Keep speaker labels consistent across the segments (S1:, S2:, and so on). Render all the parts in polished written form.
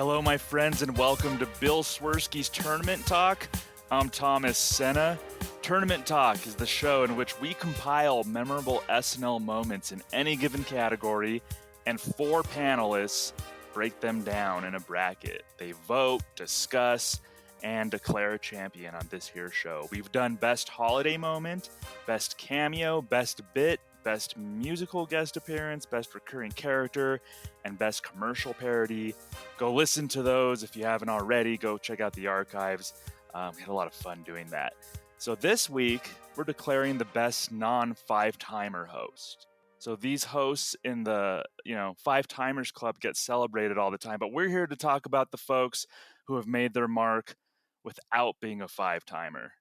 S1: Hello, my friends, and welcome to Bill Swerski's Tournament Talk. I'm Thomas Senna. Tournament Talk is the show in which we compile memorable SNL moments in any given category, and 4 panelists break them down in a bracket. They vote, discuss, and declare a champion on this here show. We've done Best Holiday Moment, Best Cameo, Best Bit, Best Musical Guest Appearance, Best Recurring Character, and Best Commercial Parody. Go listen to those if you haven't already. Go check out the archives. We had a lot of fun doing that. So this week, we're declaring the Best Non-5-Timer Host. So these hosts in the 5-timers club get celebrated all the time, but we're here to talk about the folks who have made their mark without being a 5-timer.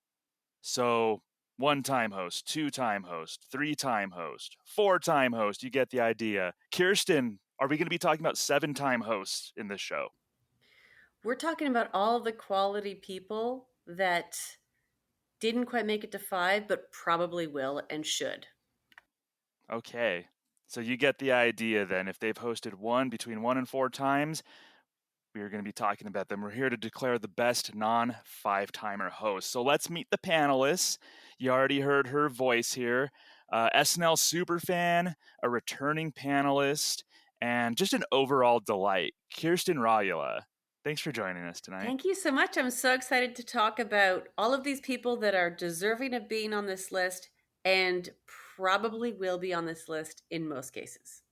S1: So 1-time host, 2-time host, 3-time host, 4-time host. You get the idea. Kirsten, are we going to be talking about 7-time hosts in this show?
S2: We're talking about all the quality people that didn't quite make it to 5, but probably will and should.
S1: Okay. So you get the idea then. If they've hosted between 1 and 4 times, we are going to be talking about them. We're here to declare the best non-5-timer host. So let's meet the panelists. You already heard her voice here. SNL superfan, a returning panelist, and just an overall delight. Kirsten Rayula, thanks for joining us tonight.
S2: Thank you so much. I'm so excited to talk about all of these people that are deserving of being on this list and probably will be on this list in most cases.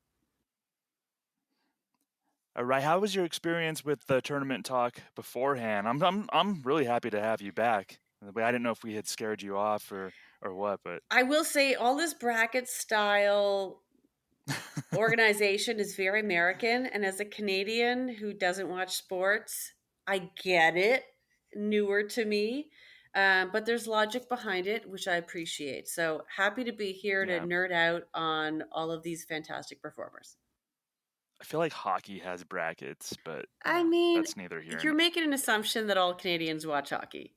S1: All right, how was your experience with the Tournament Talk beforehand? I'm really happy to have you back. I didn't know if we had scared you off or what, but
S2: I will say all this bracket style organization is very American, and as a Canadian who doesn't watch sports, I get it. Newer to me, but there's logic behind it, which I appreciate. So happy to be here to nerd out on all of these fantastic performers.
S1: I feel like hockey has brackets, but
S2: I mean,
S1: that's neither here.
S2: You're making an assumption that all Canadians watch hockey.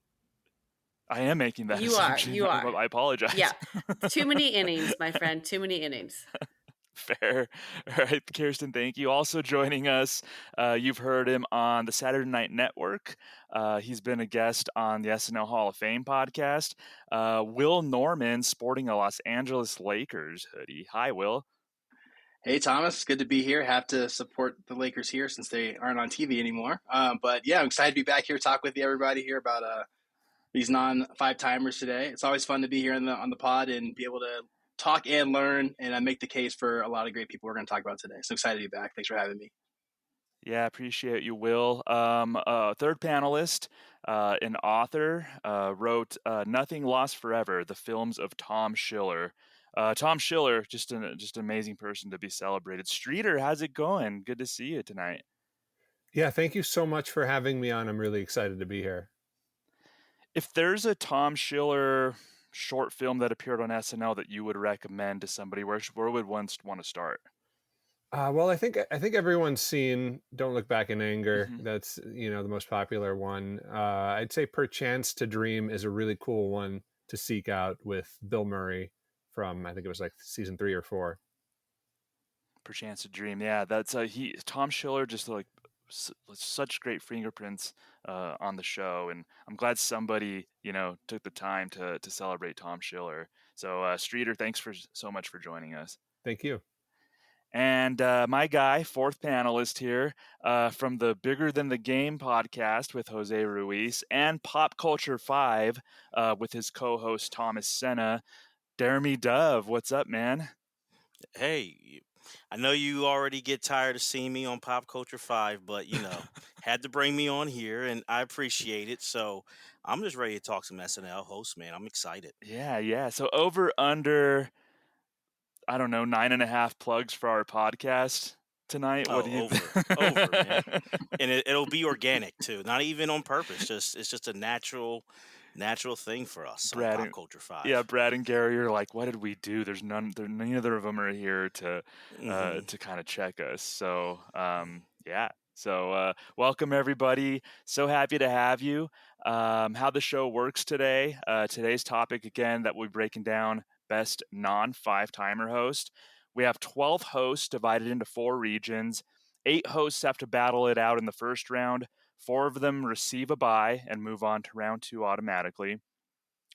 S1: I am making that assumption.
S2: You are.
S1: I apologize.
S2: Yeah. Too many innings, my friend. Too many innings.
S1: Fair. All right, Kirsten, thank you. Also joining us, you've heard him on the Saturday Night Network. He's been a guest on the SNL Hall of Fame podcast. Will Norman, sporting a Los Angeles Lakers hoodie. Hi, Will.
S3: Hey, Thomas. Good to be here. Have to support the Lakers here since they aren't on TV anymore. But yeah, I'm excited to be back here, talk with everybody here about these non-5-timers today. It's always fun to be here on the pod and be able to talk and learn and make the case for a lot of great people we're going to talk about today. So excited to be back. Thanks for having me.
S1: Yeah, appreciate you, Will. Third panelist, an author, wrote Nothing Lost Forever, the films of Tom Schiller. Tom Schiller, just an amazing person to be celebrated. Streeter, how's it going? Good to see you tonight.
S4: Yeah, thank you so much for having me on. I'm really excited to be here.
S1: If there's a Tom Schiller short film that appeared on SNL that you would recommend to somebody, where would one want to start?
S4: Well, I think everyone's seen Don't Look Back in Anger.
S1: Mm-hmm.
S4: That's the most popular one. I'd say Perchance to Dream is a really cool one to seek out with Bill Murray from, I think it was like season 3 or 4.
S1: Perchance to Dream, yeah, that's Tom Schiller, just like such great fingerprints on the show, and I'm glad somebody took the time to celebrate Tom Schiller. So Streeter, thanks so much for joining us.
S4: Thank you.
S1: And my guy, fourth panelist here from the Bigger Than the Game podcast with Jose Ruiz and Pop Culture 5 with his co-host Thomas Senna. Jeremy Dove, what's up, man?
S5: Hey, I know you already get tired of seeing me on Pop Culture 5, but, had to bring me on here, and I appreciate it. So I'm just ready to talk some SNL hosts, man. I'm excited.
S1: Yeah. So over, under, I don't know, 9.5 plugs for our podcast tonight.
S5: What do you over, man. And it'll be organic, too. Not even on purpose. It's just a natural thing for us on Pop Culture 5.
S1: Yeah, Brad and Gary are like, what did we do? Neither of them are here to kind of check us. So, yeah. So, welcome everybody. So happy to have you. How the show works today. Today's topic, again, that we're breaking down, best non-5-timer host. We have 12 hosts divided into 4 regions, 8 hosts have to battle it out in the first round. 4 of them receive a bye and move on to round 2 automatically.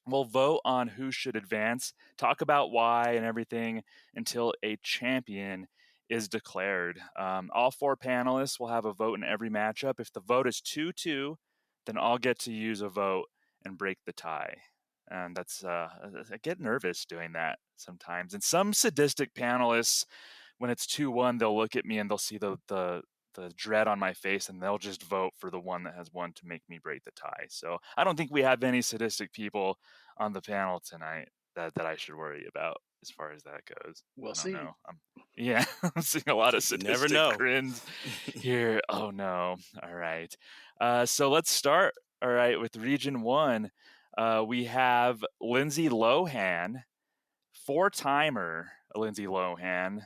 S1: We'll vote on who should advance, talk about why and everything until a champion is declared. All 4 panelists will have a vote in every matchup. If the vote is 2-2, then I'll get to use a vote and break the tie. And that's I get nervous doing that sometimes. And some sadistic panelists, when it's 2-1, they'll look at me and they'll see the dread on my face, and they'll just vote for the one that has won to make me break the tie. So I don't think we have any sadistic people on the panel tonight that I should worry about as far as that goes.
S3: We'll
S1: I don't
S3: see.
S1: know. I'm seeing a lot of
S5: You never
S1: sadistic
S5: know.
S1: grins here. Oh no. All right. So let's start. All right, with Region 1, we have Lindsay Lohan, 4-timer Lindsay Lohan,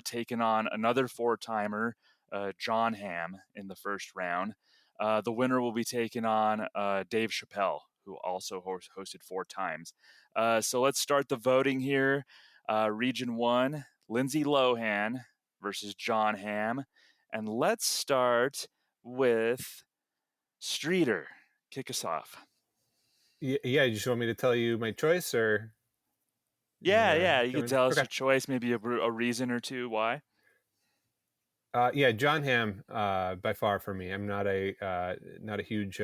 S1: taking on another 4-timer, John Hamm, in the first round. The winner will be taking on Dave Chappelle, who also hosted 4 times. So let's start the voting here. Region 1, Lindsay Lohan versus John Hamm. And let's start with Streeter. Kick us off.
S4: Yeah, you just want me to tell you my choice, or
S1: Yeah, you
S4: go
S1: can
S4: in?
S1: tell us
S4: Okay.
S1: your choice, maybe a reason or two why.
S4: Yeah, John Hamm, by far for me. I'm not a huge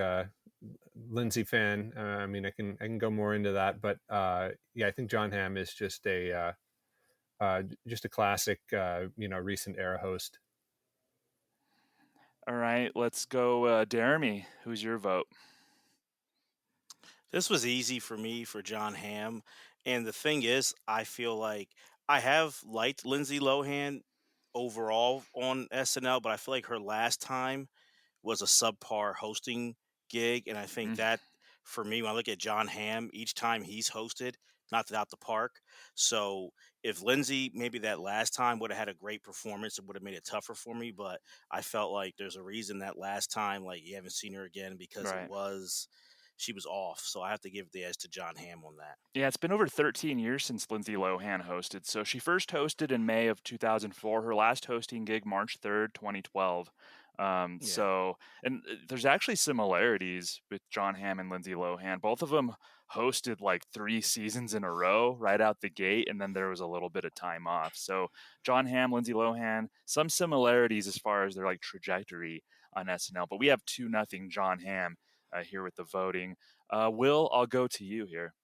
S4: Lindsay fan. I mean, I can go more into that, but yeah, I think John Hamm is just a classic, recent era host.
S1: All right, let's go, Jeremy. Who's your vote?
S5: This was easy for me for John Hamm. And the thing is, I feel like I have liked Lindsay Lohan overall on SNL, but I feel like her last time was a subpar hosting gig. And I think
S1: Mm,
S5: that for me, when I look at John Hamm, each time he's hosted, knocked it out the park. So if Lindsay maybe that last time would have had a great performance, it would have made it tougher for me. But I felt like there's a reason that last time, like you haven't seen her again because
S1: right.
S5: she was off. So I have to give the edge to John Hamm on that.
S1: Yeah, it's been over 13 years since Lindsay Lohan hosted. So she first hosted in May of 2004. Her last hosting gig, March 3rd, 2012.
S5: Yeah.
S1: And there's actually similarities with John Hamm and Lindsay Lohan. Both of them hosted like 3 seasons in a row right out the gate, and then there was a little bit of time off. So John Hamm, Lindsay Lohan, some similarities as far as their like trajectory on SNL. But we have 2-0 John Hamm here with the voting. Will, I'll go to you here.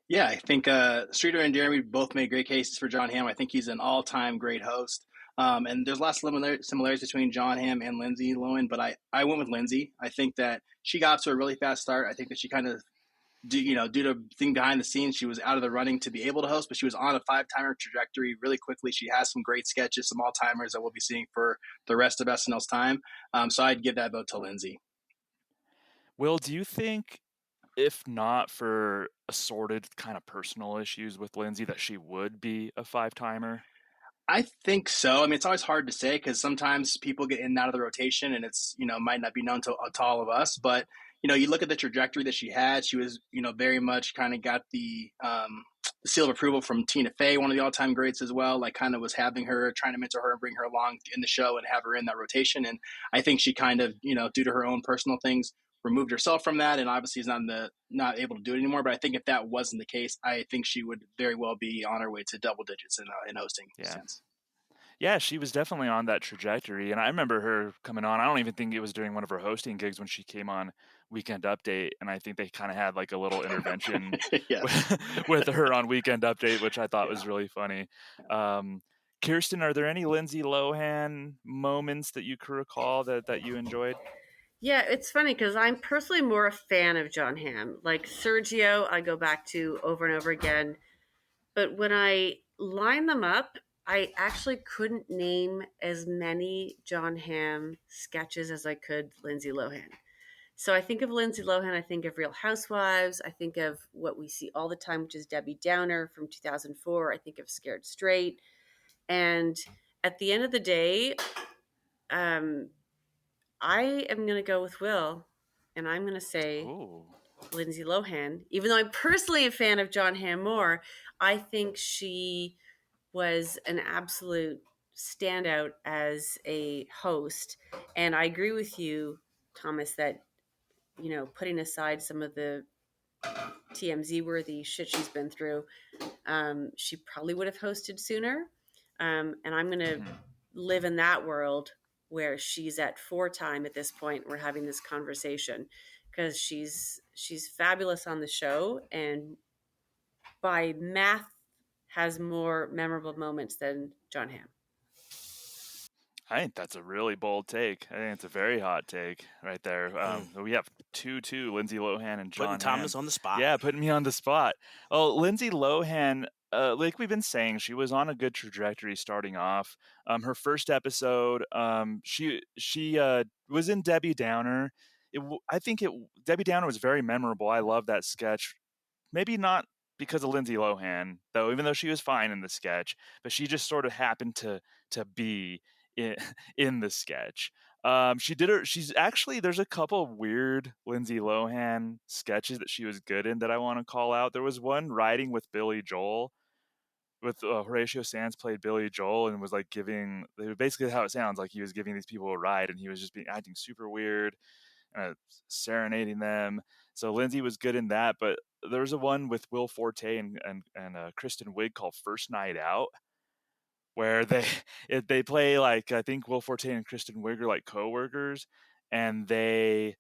S3: Yeah, I think Streeter and Jeremy both made great cases for John Hamm. I think he's an all-time great host. And there's lots of similarities between John Hamm and Lindsay Lohan, but I went with Lindsay. I think that she got off to a really fast start. I think that she kind of, due to thing behind the scenes, she was out of the running to be able to host, but she was on a 5-timer trajectory really quickly. She has some great sketches, some all-timers that we'll be seeing for the rest of SNL's time. So I'd give that vote to Lindsay.
S1: Will, do you think, if not for assorted kind of personal issues with Lindsay, that she would be a 5-timer?
S3: I think so. I mean, it's always hard to say because sometimes people get in and out of the rotation, and it's might not be known to all of us. But you look at the trajectory that she had. She was very much kind of got the seal of approval from Tina Fey, one of the all-time greats as well. Like kind of was having her, trying to mentor her and bring her along in the show and have her in that rotation. And I think she kind of due to her own personal things, removed herself from that, and obviously is not able to do it anymore. But I think if that wasn't the case, I think she would very well be on her way to double digits in hosting sense.
S1: Yeah, she was definitely on that trajectory, and I remember her coming on. I don't even think it was during one of her hosting gigs when she came on Weekend Update, and I think they kind of had like a little intervention with her on Weekend Update, which I thought was really funny. Kirsten, are there any Lindsay Lohan moments that you can recall that you enjoyed?
S2: Yeah, it's funny because I'm personally more a fan of John Hamm. Like Sergio, I go back to over and over again. But when I line them up, I actually couldn't name as many John Hamm sketches as I could Lindsay Lohan. So I think of Lindsay Lohan, I think of Real Housewives, I think of what we see all the time, which is Debbie Downer from 2004. I think of Scared Straight. And at the end of the day, I am going to go with Will, and I'm going to say
S1: Ooh.
S2: Lindsay Lohan. Even though I'm personally a fan of John Hamm more, I think she was an absolute stand out as a host. And I agree with you, Thomas, that, putting aside some of the TMZ worthy shit she's been through, she probably would have hosted sooner. And I'm going to live in that world where she's at 4-time at this point. We're having this conversation because she's fabulous on the show, and by math has more memorable moments than John Hamm.
S1: I think that's a really bold take. I think it's a very hot take right there. We have 2-2, Lindsay Lohan and John
S5: Putting Thomas
S1: Hamm.
S5: on the spot.
S1: Yeah, putting me on the spot. Oh, Lindsay Lohan, like we've been saying, she was on a good trajectory starting off. Her first episode, she was in Debbie Downer. Debbie Downer was very memorable. I love that sketch. Maybe not because of Lindsay Lohan, though, even though she was fine in the sketch, but she just sort of happened to be in, in the sketch. She's actually, there's a couple of weird Lindsay Lohan sketches that she was good in that I want to call out. There was one Riding with Billy Joel, with Horatio Sands played Billy Joel and was like basically how it sounds, like he was giving these people a ride and he was just acting super weird, serenading them. So Lindsay was good in that, but there was a one with Will Forte and Kristen Wiig called First Night Out, where they play, like, I think Will Forte and Kristen Wiig are like coworkers, and they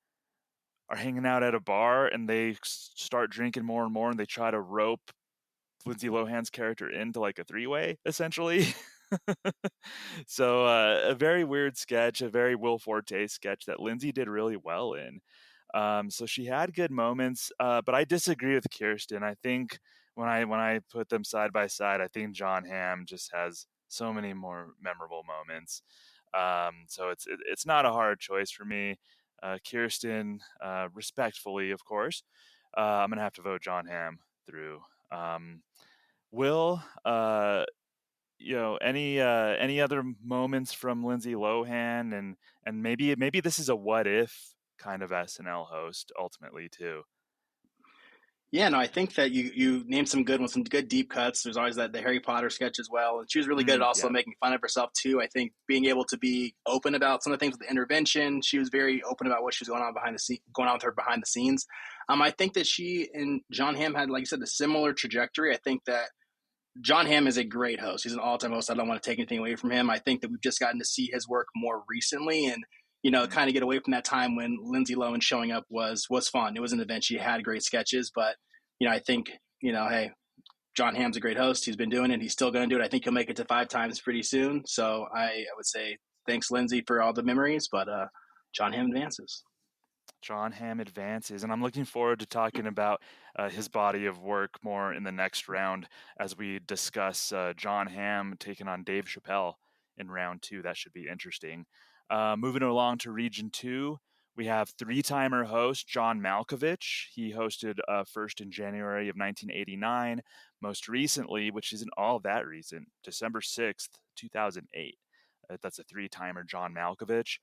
S1: are hanging out at a bar and they start drinking more and more, and they try to rope Lindsay Lohan's character into like a 3-way essentially. So a very weird sketch, a very Will Forte sketch that Lindsay did really well in. So she had good moments, but I disagree with Kirsten. I think when I put them side by side, I think John Hamm just has so many more memorable moments. So it's not a hard choice for me. Kirsten, respectfully, of course, I'm gonna have to vote John Hamm through. Will, any other moments from Lindsay Lohan, and maybe this is a what if kind of SNL host ultimately too.
S3: Yeah, no, I think that you named some good ones, some good deep cuts. There's always the Harry Potter sketch as well, and she was really good at also
S1: Yeah.
S3: making fun of herself too. I think being able to be open about some of the things with the intervention, she was very open about what she was going on with her behind the scenes. I think that she and John Hamm had, like you said, a similar trajectory. I think that John Hamm is a great host. He's an all-time host. I don't want to take anything away from him. I think that we've just gotten to see his work more recently, and kind of get away from that time when Lindsay Lohan showing up was fun. It was an event. She had great sketches, but I think hey, John Hamm's a great host. He's been doing it. He's still going to do it. I think he'll make it to 5 times pretty soon. So I would say thanks, Lindsay, for all the memories, but John Hamm advances.
S1: John Hamm advances, and I'm looking forward to talking about his body of work more in the next round as we discuss John Hamm taking on Dave Chappelle in round 2. That should be interesting. Moving along to Region 2, we have 3-timer host John Malkovich. He hosted first in January of 1989, most recently, which isn't all that recent, December 6th, 2008. That's a 3-timer John Malkovich.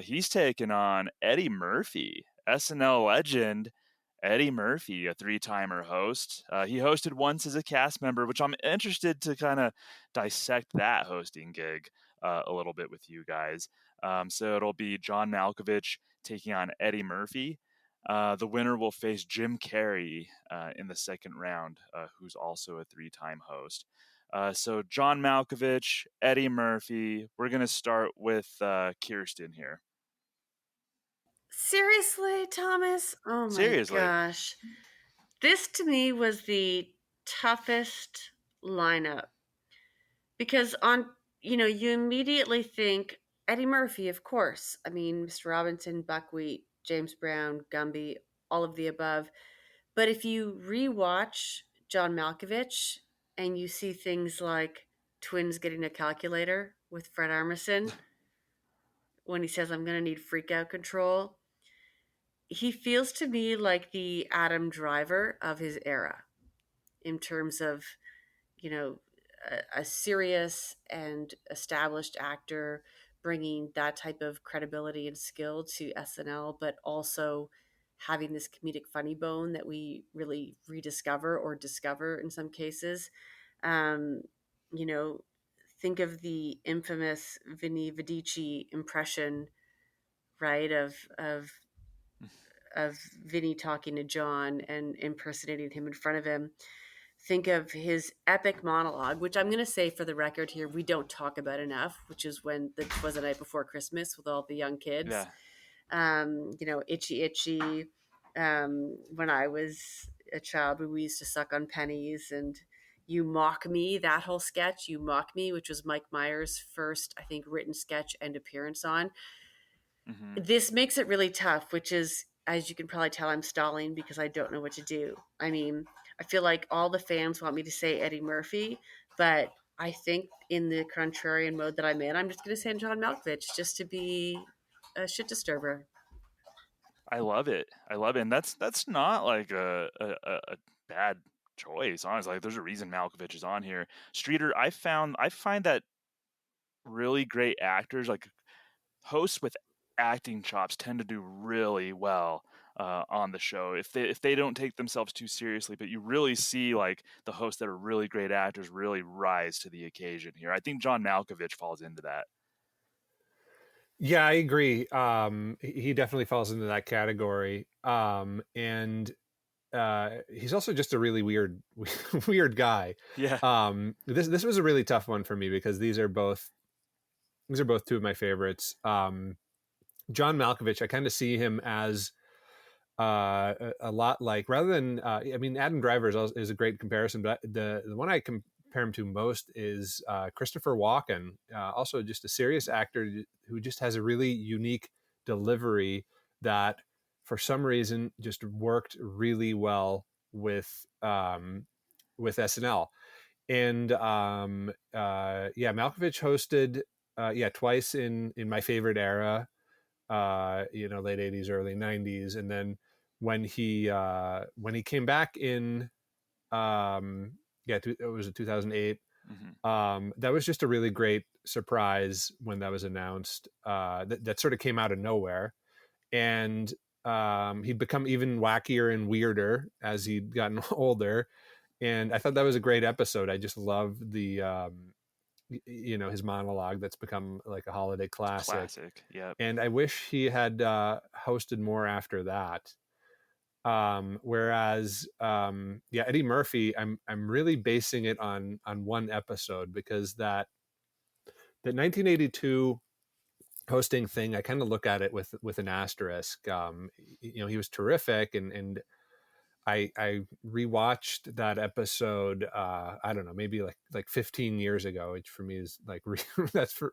S1: He's taken on Eddie Murphy, SNL legend. Eddie Murphy, a 3-timer host. He hosted once as a cast member, which I'm interested to kind of dissect that hosting gig a little bit with you guys. So it'll be John Malkovich taking on Eddie Murphy. The winner will face Jim Carrey in the second round, who's also a 3-time host. So John Malkovich, Eddie Murphy. We're going to start with Kirsten here.
S2: Seriously, Thomas? Oh my
S1: Seriously.
S2: gosh. This to me was the toughest lineup because you immediately think Eddie Murphy, of course. I mean, Mr. Robinson, Buckwheat, James Brown, Gumby, all of the above. But if you rewatch John Malkovich and you see things like twins getting a calculator with Fred Armisen, when he says, I'm going to need freak out control, he feels to me like the Adam Driver of his era in terms of, you know, a serious and established actor bringing that type of credibility and skill to SNL, but also having this comedic funny bone that we really rediscover or discover in some cases. Um, you know, think of the infamous Vinny Vidici impression, right, of Vinny talking to John and impersonating him in front of him. Think of his epic monologue, which I'm going to say for the record here, we don't talk about enough, which is when the was the night before Christmas with all the young kids.
S1: Yeah.
S2: Itchy Itchy. When I was a child, we used to suck on pennies, and You Mock Me, that whole sketch, You Mock Me, which was Mike Myers' first, I think, written sketch and appearance on.
S1: Mm-hmm.
S2: This makes it really tough, which is, as you can probably tell, I'm stalling because I don't know what to do. I mean, I feel like all the fans want me to say Eddie Murphy, but I think in the contrarian mode that I'm in, I'm just going to say John Malkovich just to be a shit disturber.
S1: I love it. And that's not like a bad choice, honestly. Like, there's a reason Malkovich is on here. Streeter, I find that really great actors, like hosts with acting chops, tend to do really well on the show if they don't take themselves too seriously. But you really see like the hosts that are really great actors really rise to the occasion here. I think John Malkovich falls into that.
S4: Yeah, I agree. He definitely falls into that category. And he's also just a really weird weird guy.
S1: Yeah.
S4: This was a really tough one for me because these are both two of my favorites. John Malkovich, I kind of see him as a lot like, rather than I mean, Adam Driver is a great comparison, but the one I compare him to most is Christopher Walken, also just a serious actor who just has a really unique delivery that for some reason just worked really well with SNL. And Malkovich hosted twice in my favorite era, late 80s, early 90s. And then when he came back in it was 2008. That was just a really great surprise when that was announced. That sort of came out of nowhere, and he'd become even wackier and weirder as he'd gotten older. And I thought that was a great episode. I just love the his monologue that's become like a holiday classic.
S1: Yeah.
S4: And I wish he had hosted more after that. Whereas Eddie Murphy, I'm really basing it on one episode, because that 1982 hosting thing, I kind of look at it with an asterisk. He was terrific, and I rewatched that episode. I don't know, maybe like 15 years ago, which for me is like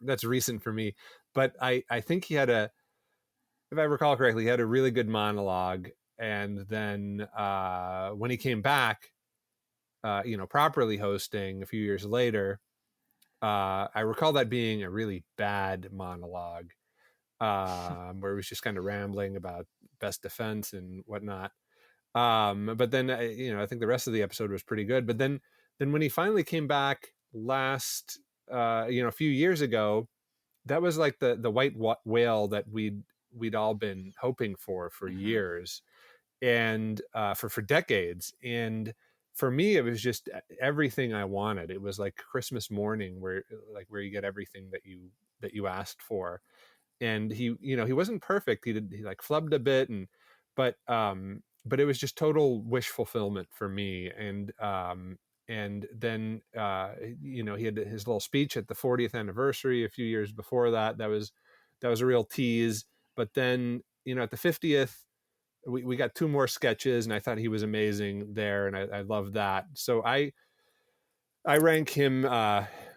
S4: that's recent for me. But I think he had if I recall correctly, he had a really good monologue. And then when he came back, properly hosting a few years later, I recall that being a really bad monologue, where it was just kind of rambling about best defense and whatnot. But then, I think the rest of the episode was pretty good. But then when he finally came back last, a few years ago, that was like the white whale that we'd all been hoping for years, and for decades. And for me, it was just everything I wanted. It was like Christmas morning, where you get everything that you asked for. And he wasn't perfect. He like flubbed a bit, but it was just total wish fulfillment for me. And then he had his little speech at the 40th anniversary a few years before that. That was a real tease. But then at the 50th, we got two more sketches, and I thought he was amazing there, and I loved that. So I rank him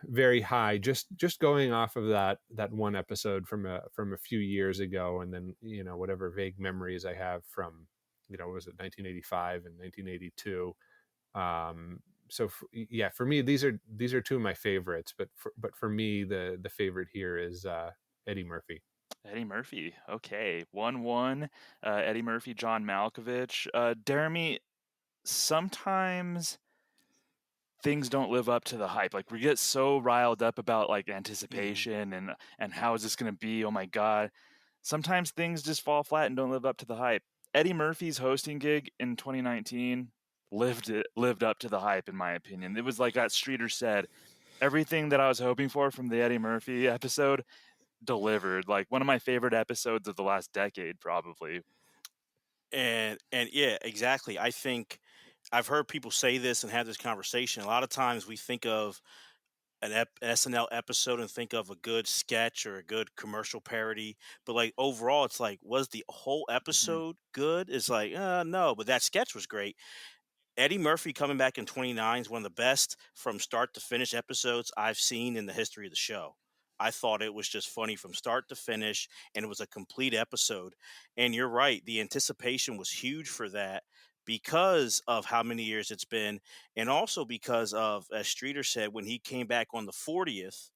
S4: very high, just going off of that one episode from a few years ago, and then whatever vague memories I have from was it 1985 and 1982. So for me, these are two of my favorites, but for me, the favorite here is Eddie Murphy.
S1: Eddie Murphy. Okay. 1-1. Eddie Murphy, John Malkovich. Jeremy, sometimes things don't live up to the hype. Like, we get so riled up about like anticipation and how is this going to be? Oh my God. Sometimes things just fall flat and don't live up to the hype. Eddie Murphy's hosting gig in 2019 lived up to the hype, in my opinion. It was like that Streeter said, everything that I was hoping for from the Eddie Murphy episode delivered. Like one of my favorite episodes of the last decade, probably.
S5: And yeah, exactly. I think I've heard people say this and have this conversation. A lot of times we think of an SNL episode and think of a good sketch or a good commercial parody, but like overall, it's like, was the whole episode good? It's like, no, but that sketch was great. Eddie Murphy coming back in 29 is one of the best from start to finish episodes I've seen in the history of the show. I thought it was just funny from start to finish, and it was a complete episode. And you're right, the anticipation was huge for that because of how many years it's been, and also because of, as Streeter said, when he came back on the 40th,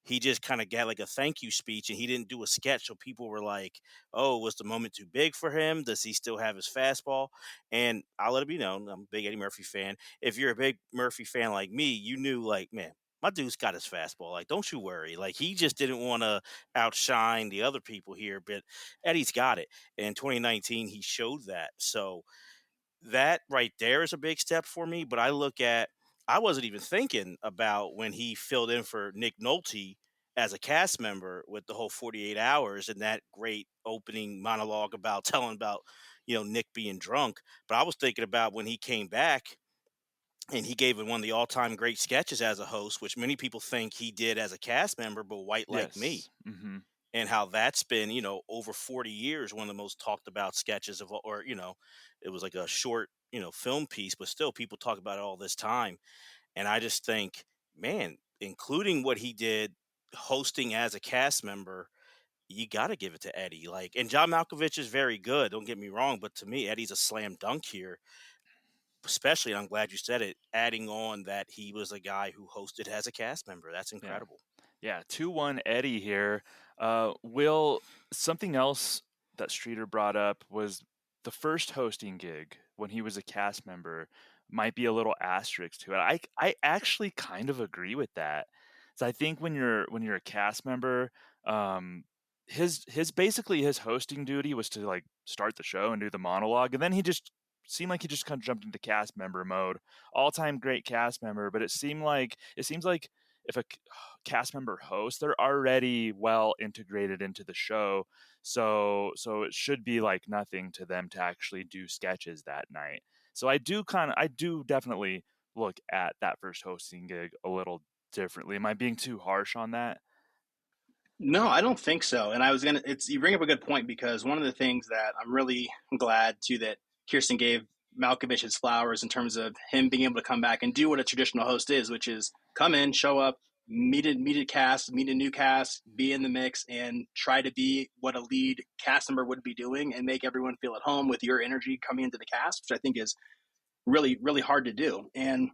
S5: he just kind of got like a thank you speech and he didn't do a sketch. So people were like, oh, was the moment too big for him? Does he still have his fastball? And I'll let it be known, I'm a big Eddie Murphy fan. If you're a big Murphy fan like me, you knew, like, man, my dude's got his fastball. Like, don't you worry. Like, he just didn't want to outshine the other people here, but Eddie's got it. And in 2019, he showed that. So that right there is a big step for me. But I wasn't even thinking about when he filled in for Nick Nolte as a cast member with the whole 48 hours and that great opening monologue about telling about, Nick being drunk. But I was thinking about when he came back and he gave one of the all-time great sketches as a host, which many people think he did as a cast member, but White Like Me.
S1: Yes. Mm-hmm.
S5: And how that's been, over 40 years, one of the most talked about sketches or, it was like a short, film piece, but still people talk about it all this time. And I just think, man, including what he did hosting as a cast member, you got to give it to Eddie. Like, and John Malkovich is very good, don't get me wrong, but to me, Eddie's a slam dunk here. Especially, and I'm glad you said it, adding on that he was a guy who hosted as a cast member. That's incredible.
S1: Yeah, 2-1 Eddie here. Will, something else that Streeter brought up was the first hosting gig when he was a cast member might be a little asterisk to it. I actually kind of agree with that. So I think when you're a cast member, his basically his hosting duty was to like start the show and do the monologue, and then he just seemed like he just kind of jumped into cast member mode. All-time great cast member, but it seems like if a cast member hosts, they're already well integrated into the show. So it should be like nothing to them to actually do sketches that night. So I do definitely look at that first hosting gig a little differently. Am I being too harsh on that?
S3: No, I don't think so. And you bring up a good point because one of the things that I'm really glad to that Kirsten gave Malkovich his flowers in terms of him being able to come back and do what a traditional host is, which is come in, show up, meet a new cast, be in the mix, and try to be what a lead cast member would be doing and make everyone feel at home with your energy coming into the cast, which I think is really, really hard to do. And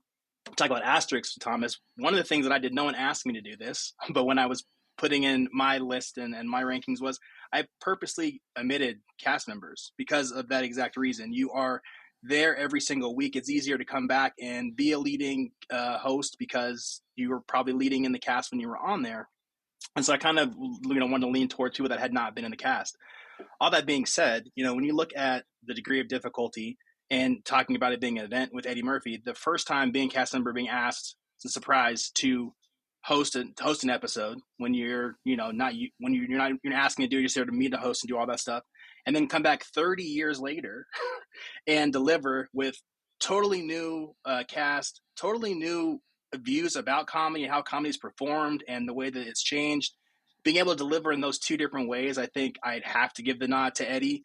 S3: talk about asterisks, Thomas. One of the things that I did, no one asked me to do this, but when I was putting in my list and my rankings was I purposely omitted cast members because of that exact reason. You are there every single week. It's easier to come back and be a leading host because you were probably leading in the cast when you were on there. And so I kind of wanted to lean toward people that had not been in the cast. All that being said, when you look at the degree of difficulty and talking about it being an event with Eddie Murphy, the first time being cast member being asked, it's a surprise to host an episode when you're not asking to do, you're just there to meet the host and do all that stuff, and then come back 30 years later and deliver with totally new cast, totally new views about comedy and how comedy's performed and the way that it's changed. Being able to deliver in those two different ways, I think I'd have to give the nod to Eddie.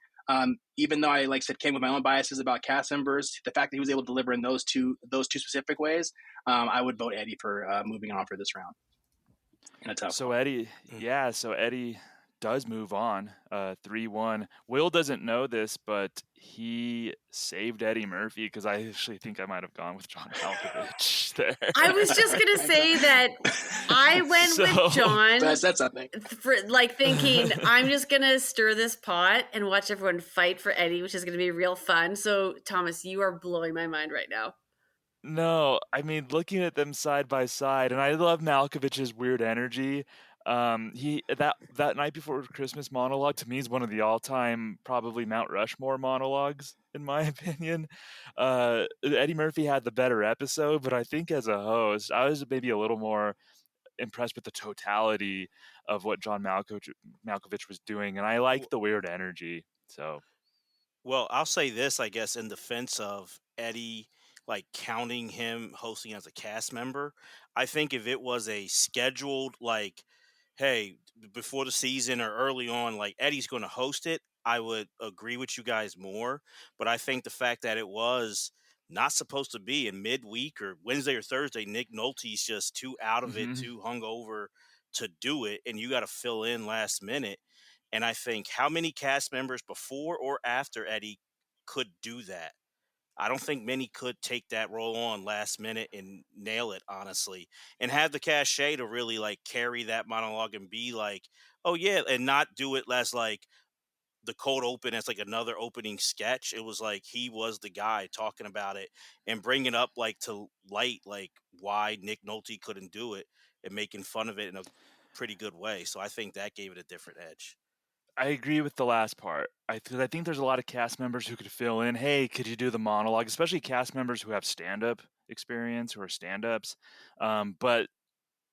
S3: Even though I, like I said, came with my own biases about cast members, the fact that he was able to deliver in those two specific ways, I would vote Eddie for moving on for this round. In a tough
S1: So
S3: one.
S1: Eddie does move on, 3-1. Will doesn't know this, but he saved Eddie Murphy because I actually think I might have gone with John Malkovich there.
S2: I was just going to say that I went with John.
S3: That's something.
S2: For, thinking, I'm just going to stir this pot and watch everyone fight for Eddie, which is going to be real fun. So, Thomas, you are blowing my mind right now.
S1: No, I mean, looking at them side by side, and I love Malkovich's weird energy. He that night before Christmas monologue to me is one of the all-time probably Mount Rushmore monologues in my opinion. Eddie Murphy had the better episode, but I think as a host, I was maybe a little more impressed with the totality of what John Malkovich was doing, and I like the weird energy. So
S5: Well, I'll say this, I guess, in defense of Eddie, like counting him hosting as a cast member. I think if it was a scheduled, like, hey, before the season or early on, like Eddie's going to host it, I would agree with you guys more. But I think the fact that it was not supposed to be in midweek or Wednesday or Thursday, Nick Nolte's just too out of it,
S1: mhm.
S5: too hungover to do it, and you got to fill in last minute. And I think how many cast members before or after Eddie could do that? I don't think many could take that role on last minute and nail it, honestly, and have the cachet to really like carry that monologue and be like, oh yeah, and not do it as like the cold open as like another opening sketch. It was like he was the guy talking about it and bringing up like to light like why Nick Nolte couldn't do it and making fun of it in a pretty good way. So I think that gave it a different edge.
S1: I agree with the last part. I think there's a lot of cast members who could fill in. Hey, could you do the monologue? Especially cast members who have stand-up experience, who are stand-ups. But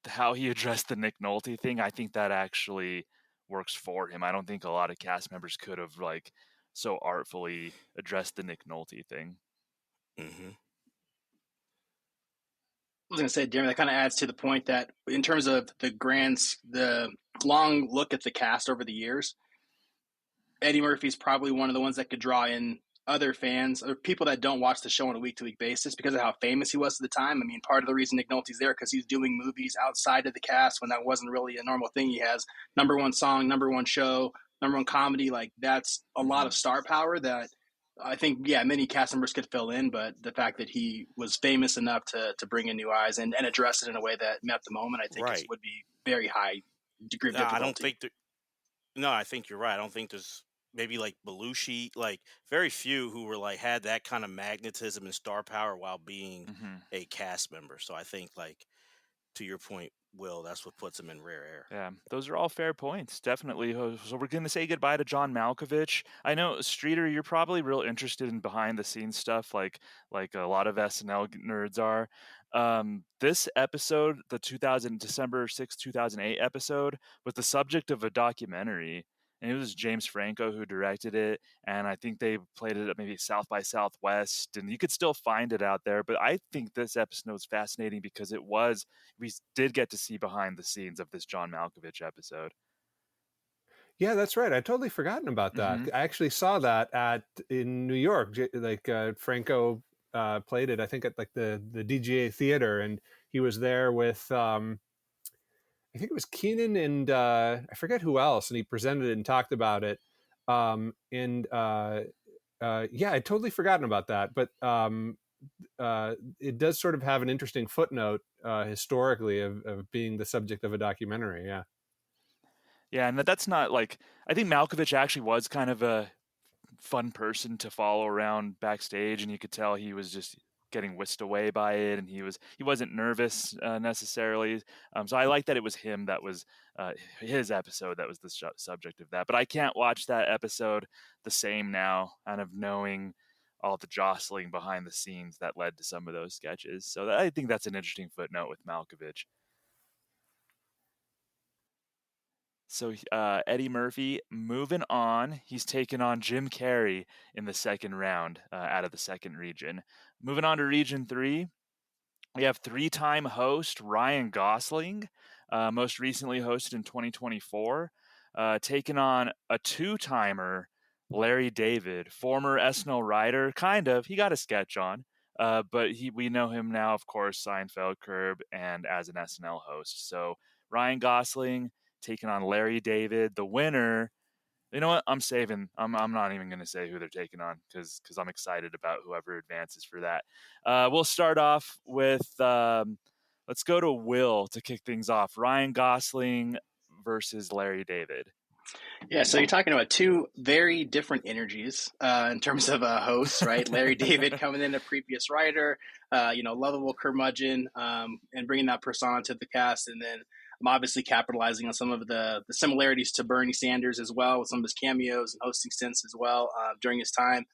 S1: how he addressed the Nick Nolte thing, I think that actually works for him. I don't think a lot of cast members could have like so artfully addressed the Nick Nolte thing.
S5: Mm-hmm.
S3: I was going to say, Jeremy, that kind of adds to the point that in terms of the long look at the cast over the years, Eddie Murphy's probably one of the ones that could draw in other fans or people that don't watch the show on a week-to-week basis because of how famous he was at the time. I mean, part of the reason Nick Nolte's there because he's doing movies outside of the cast when that wasn't really a normal thing. He has number one song, number one show, number one comedy. Like that's a lot of star power that I think, yeah, many cast members could fill in, but the fact that he was famous enough to bring in new eyes and address it in a way that met the moment, I think
S5: Right.
S3: would be very high degree of
S5: No,
S3: difficulty.
S5: I don't think no, I think you're right. I don't think there's maybe like Belushi, like very few who were like had that kind of magnetism and star power while being a cast member. So I think like to your point, Will, that's what puts him in rare air.
S1: Yeah, those are all fair points, definitely. So we're going to say goodbye to John Malkovich. I know, Streeter, you're probably real interested in behind the scenes stuff, like a lot of SNL nerds are. This episode, the December 6th, 2008 episode, was the subject of a documentary, and it was James Franco who directed it, and I think they played it at maybe South by Southwest, and you could still find it out there. But I think this episode was fascinating because we did get to see behind the scenes of this John Malkovich episode.
S4: Yeah, that's right. I totally forgotten about that.
S1: Mhm.
S4: I actually saw that in New York. Franco played it, I think, at like the DGA theater, and he was there with I think it was Keenan and I forget who else, and he presented it and talked about it. Yeah, I'd totally forgotten about that, but it does sort of have an interesting footnote historically of being the subject of a documentary. Yeah.
S1: Yeah, and that's not like, I think Malkovich actually was kind of a fun person to follow around backstage, and you could tell he was just getting whisked away by it, and he wasn't nervous necessarily. So I like that it was him that was his episode that was the subject of that. But I can't watch that episode the same now, kind of knowing all the jostling behind the scenes that led to some of those sketches. So I think that's an interesting footnote with Malkovich. So Eddie Murphy moving on. He's taken on Jim Carrey in the second round out of the second region. Moving on to Region 3, we have three-time host Ryan Gosling, most recently hosted in 2024, taking on a two-timer Larry David, former SNL writer, kind of. He got a sketch on, but we know him now, of course, Seinfeld, Curb, and as an SNL host. So Ryan Gosling taking on Larry David. The winner, you know what? I'm saving. I'm not even going to say who they're taking on because I'm excited about whoever advances for that. We'll start off with let's go to Will to kick things off. Ryan Gosling versus Larry David.
S3: Yeah, so you're talking about two very different energies in terms of hosts, right? Larry David coming in, a previous writer, lovable curmudgeon, and bringing that persona to the cast, and then obviously capitalizing on some of the similarities to Bernie Sanders as well, with some of his cameos and hosting stints as well during his time.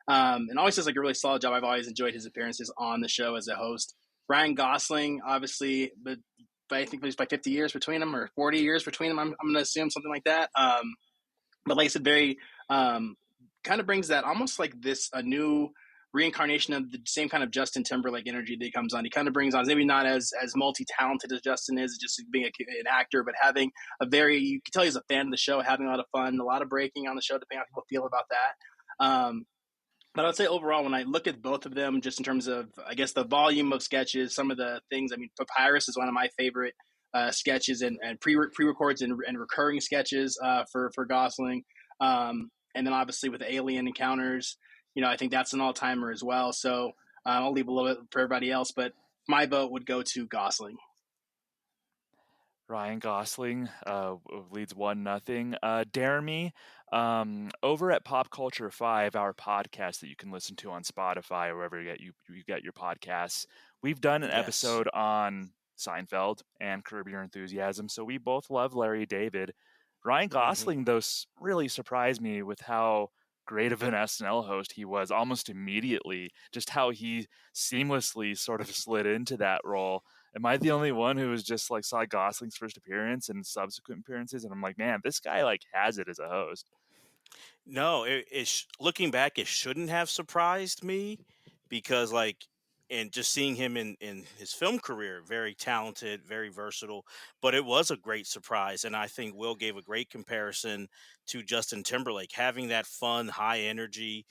S3: And always does like a really solid job. I've always enjoyed his appearances on the show as a host. Ryan Gosling, obviously, but I think there's by 50 years between them, or 40 years between them. I'm going to assume something like that. But like I said, very kind of brings that almost like this a new reincarnation of the same kind of Justin Timberlake energy that he comes on. He kind of brings on, maybe not as multi-talented as Justin is, just being an actor, but having a very, you can tell he's a fan of the show, having a lot of fun, a lot of breaking on the show, depending on how people feel about that. But I would say overall, when I look at both of them, just in terms of, I guess, the volume of sketches, some of the things, I mean, Papyrus is one of my favorite sketches and pre-records and recurring sketches for Gosling. And then obviously with the alien encounters, I think that's an all-timer as well. So I'll leave a little bit for everybody else, but my vote would go to Gosling.
S1: Ryan Gosling leads 1-0. Jeremy, over at Pop Culture 5, our podcast that you can listen to on Spotify or wherever you get your podcasts, we've done an episode on Seinfeld and Curb Your Enthusiasm. So we both love Larry David. Ryan Gosling, though, really surprised me with how great of an SNL host he was almost immediately, just how he seamlessly sort of slid into that role. Am I the only one who was just like saw Gosling's first appearance and subsequent appearances, and I'm like, man, this guy like has it as a host?
S5: No, looking back, it shouldn't have surprised me because, like, and just seeing him in his film career, very talented, very versatile, but it was a great surprise. And I think Will gave a great comparison to Justin Timberlake, having that fun, high energy.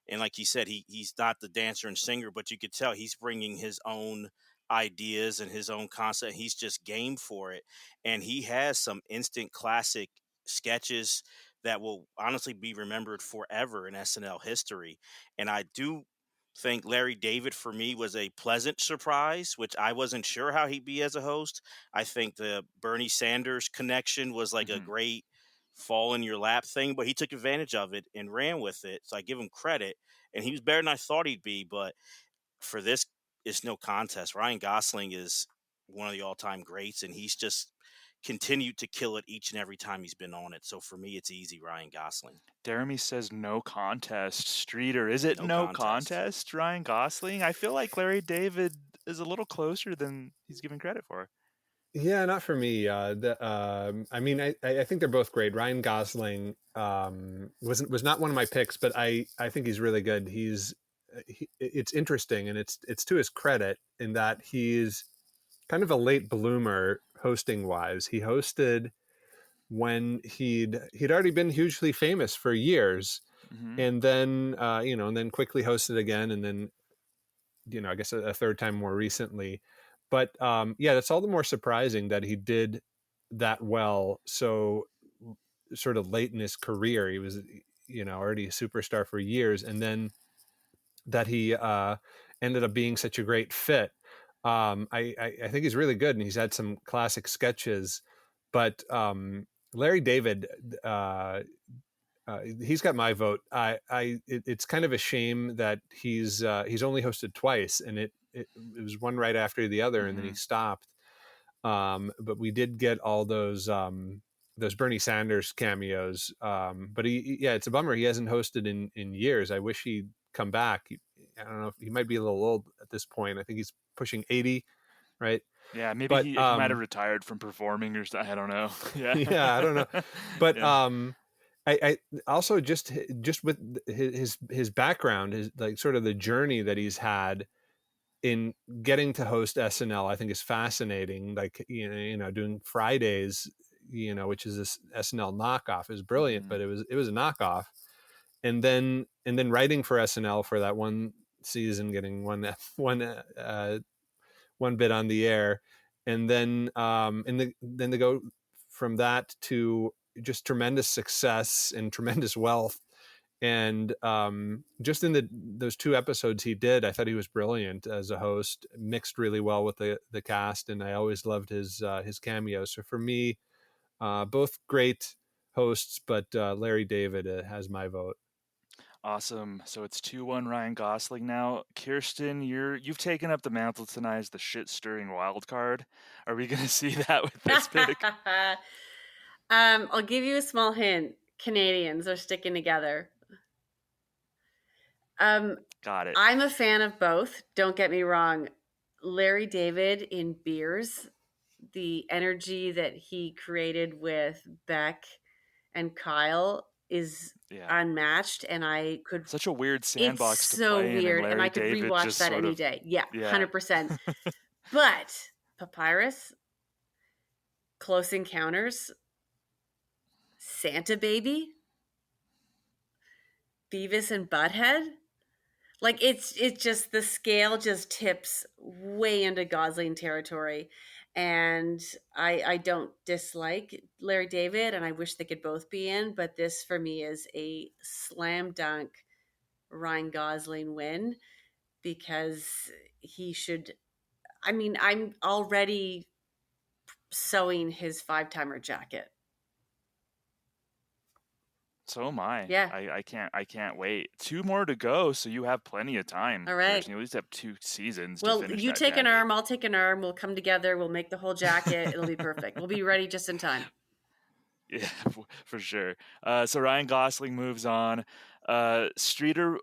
S5: And like he said, he's not the dancer and singer, but you could tell he's bringing his own ideas and his own concept. He's just game for it. And he has some instant classic sketches that will honestly be remembered forever in SNL history. And I do think Larry David for me was a pleasant surprise, which I wasn't sure how he'd be as a host. I think the Bernie Sanders connection was like a great fall in your lap thing, but he took advantage of it and ran with it. So I give him credit. And he was better than I thought he'd be. But for this, it's no contest. Ryan Gosling is one of the all-time greats, and he's just continued to kill it each and every time he's been on it. So for me, it's easy, Ryan Gosling.
S1: Jeremy says no contest. Streeter, is it no contest, Ryan Gosling? I feel like Larry David is a little closer than he's given credit for.
S4: Yeah, not for me. I mean, I think they're both great. Ryan Gosling was not one of my picks, but I think he's really good. It's interesting, and it's to his credit in that he's kind of a late bloomer hosting wise. He hosted when he'd already been hugely famous for years, and then and then quickly hosted again, and then I guess a third time more recently. But that's all the more surprising that he did that well so sort of late in his career. He was already a superstar for years, and then that he ended up being such a great fit. I think he's really good, and he's had some classic sketches. But Larry David, he's got my vote. It's kind of a shame that he's only hosted twice, and it was one right after the other, and then he stopped. But we did get all those Bernie Sanders cameos. But it's a bummer he hasn't hosted in years. I wish he'd come back. I don't know if he might be a little old at this point. I think he's pushing 80, right?
S1: Yeah, maybe he might have retired from performing or something. I don't know.
S4: Yeah, I don't know. But I also just with his background, his like sort of the journey that he's had in getting to host SNL, I think is fascinating. Like doing Fridays, which is this SNL knockoff, is brilliant, but it was a knockoff. And then writing for SNL for that one season, getting one bit on the air, and then then to go from that to just tremendous success and tremendous wealth. And just in those 2 episodes he did, I thought he was brilliant as a host, mixed really well with the cast, and I always loved his cameos. So for me, both great hosts, but Larry David has my vote.
S1: Awesome. So it's 2-1 Ryan Gosling now. Kirsten, you've taken up the mantle tonight as the shit-stirring wild card. Are we going to see that with this pick?
S2: I'll give you a small hint. Canadians are sticking together.
S1: Got it.
S2: I'm a fan of both. Don't get me wrong. Larry David in Beers, the energy that he created with Beck and Kyle is
S1: Yeah.
S2: unmatched, and I could.
S1: Such a weird
S2: It's
S1: sandbox to
S2: so
S1: play in, and
S2: weird, and I
S1: Larry
S2: could
S1: David
S2: rewatch
S1: just
S2: that
S1: sort
S2: any
S1: of,
S2: day. Yeah,
S1: yeah.
S2: 100%. But Papyrus, Close Encounters, Santa Baby, Beavis and Butthead. Like it's just the scale just tips way into Gosling territory. And I don't dislike Larry David, and I wish they could both be in, but this for me is a slam dunk Ryan Gosling win, because he should. I mean, I'm already sewing his 5-timer jacket.
S1: So am I.
S2: Yeah.
S1: I can't wait. 2 more to go, so you have plenty of time.
S2: All right.
S1: Kirsten. You at least have 2 seasons to
S2: Well,
S1: finish
S2: you
S1: that
S2: take an
S1: jacket.
S2: arm, I'll take an arm. We'll come together. We'll make the whole jacket. It'll be perfect. We'll be ready just in time.
S1: Yeah, for sure. So Ryan Gosling moves on. Streeter,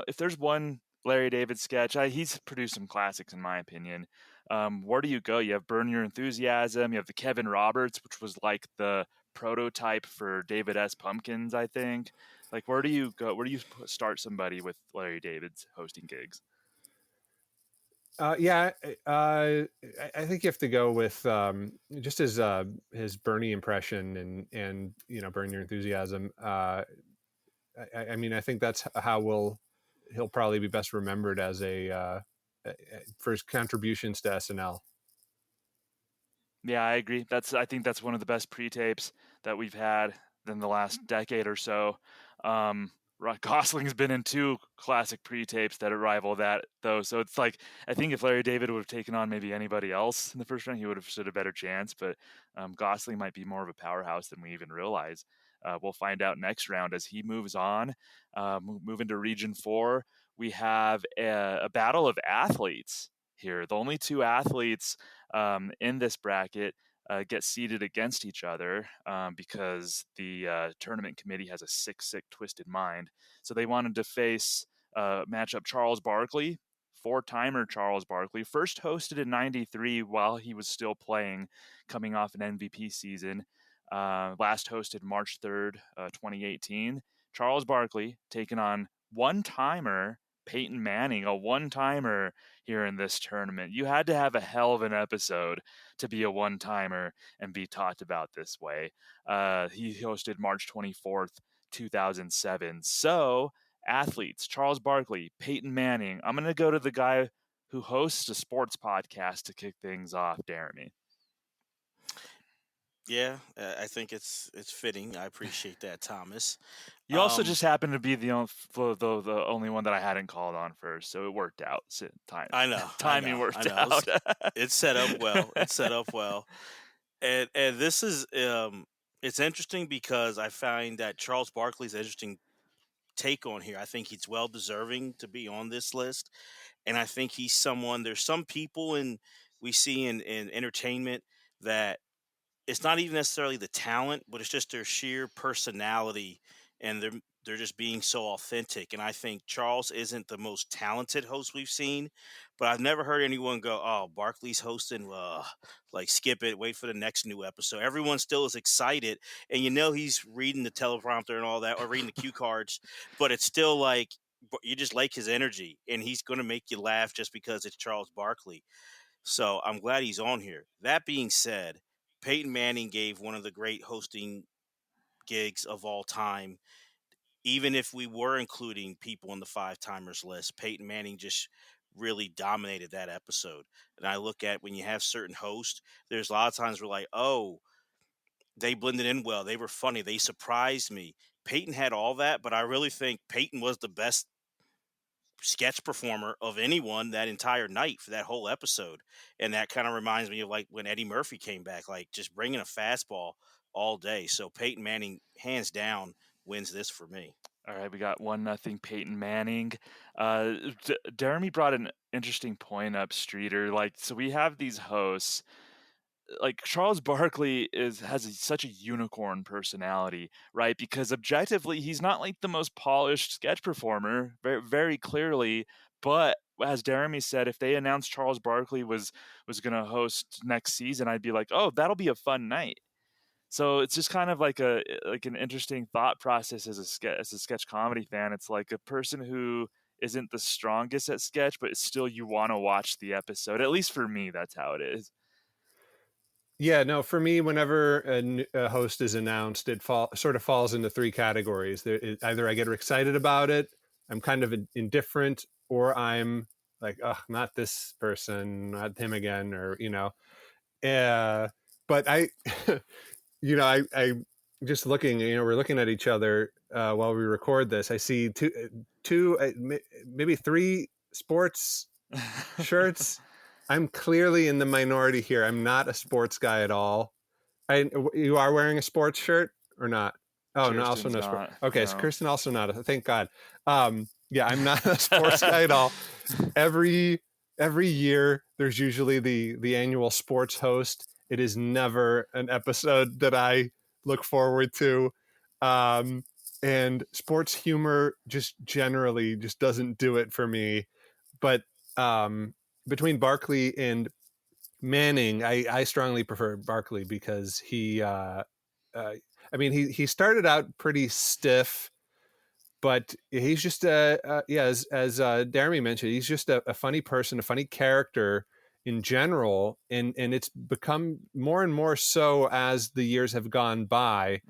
S1: if there's one Larry David sketch, he's produced some classics in my opinion. Where do you go? You have Burn Your Enthusiasm. You have the Kevin Roberts, which was like the prototype for David S. Pumpkins, I think. Like, where do you go? Where do you start somebody with Larry David's hosting gigs?
S4: Yeah, I think you have to go with just his Bernie impression and Burn Your Enthusiasm. I mean, I think that's how he'll probably be best remembered as for his contributions to SNL.
S1: Yeah, I agree. I think that's one of the best pre-tapes that we've had in the last decade or so. Gosling's been in 2 classic pre-tapes that rival that, though. So it's like, I think if Larry David would have taken on maybe anybody else in the first round, he would have stood a better chance. But Gosling might be more of a powerhouse than we even realize. We'll find out next round as he moves on. Move into Region 4, we have a battle of athletes here. The only 2 athletes in this bracket get seeded against each other because the tournament committee has a sick, twisted mind. So they wanted to match up Charles Barkley, 4-timer Charles Barkley, first hosted in '93 while he was still playing, coming off an MVP season. Last hosted March 3rd, 2018. Charles Barkley taking on 1-timer Peyton Manning, a 1-timer here in this tournament. You had to have a hell of an episode to be a 1-timer and be talked about this way. He hosted March 24th, 2007. So, athletes, Charles Barkley, Peyton Manning. I'm going to go to the guy who hosts a sports podcast to kick things off, Jeremy.
S5: Yeah, I think it's fitting. I appreciate that, Thomas.
S1: You also just happen to be the only one that I hadn't called on first, so it worked out.
S5: I know.
S1: Timing worked out.
S5: It's set up well. It's set up well. And this is it's interesting because I find that Charles Barkley's interesting take on here. I think he's well deserving to be on this list, and I think he's someone. There's some people we see in entertainment that it's not even necessarily the talent, but it's just their sheer personality, and they're just being so authentic. And I think Charles isn't the most talented host we've seen, but I've never heard anyone go, "Oh, Barkley's hosting, like skip it, wait for the next new episode." Everyone still is excited, and he's reading the teleprompter and all that, or reading the cue cards, but it's still like you just like his energy, and he's going to make you laugh just because it's Charles Barkley. So I'm glad he's on here. That being said, Peyton Manning gave one of the great hosting gigs of all time. Even if we were including people on the 5-timers list, Peyton Manning just really dominated that episode. And I look at when you have certain hosts, there's a lot of times we're like, oh, they blended in well. They were funny. They surprised me. Peyton had all that, but I really think Peyton was the best sketch performer of anyone that entire night for that whole episode. And that kind of reminds me of like when Eddie Murphy came back, like just bringing a fastball all day. So Peyton Manning, hands down, wins this for me.
S1: All right, we got 1-0 Peyton Manning. Jeremy brought an interesting point up, Streeter. Like, so we have these hosts. Like Charles Barkley has such a unicorn personality, right? Because objectively, he's not like the most polished sketch performer, very, very clearly. But as Jeremy said, if they announced Charles Barkley was going to host next season, I'd be like, oh, that'll be a fun night. So it's just kind of like an interesting thought process as a sketch comedy fan. It's like a person who isn't the strongest at sketch, but still you want to watch the episode. At least for me, that's how it is.
S4: Yeah, no, for me, whenever a host is announced, it sort of falls into three categories. Either I get excited about it, I'm kind of indifferent, or I'm like, oh, not this person, not him again, or, but I, I just looking, we're looking at each other while we record this. I see two, maybe three sports shirts. I'm clearly in the minority here. I'm not a sports guy at all. You are wearing a sports shirt or not? Oh, no, also no sport. Okay, no. So Kirsten also not. Thank God. Yeah, I'm not a sports guy at all. Every year, there's usually the annual sports host. It is never an episode that I look forward to. And sports humor just generally just doesn't do it for me. But between Barkley and Manning, I strongly prefer Barkley because he started out pretty stiff, but he's just as Jeremy mentioned, he's just a funny person, a funny character in general, and it's become more and more so as the years have gone by.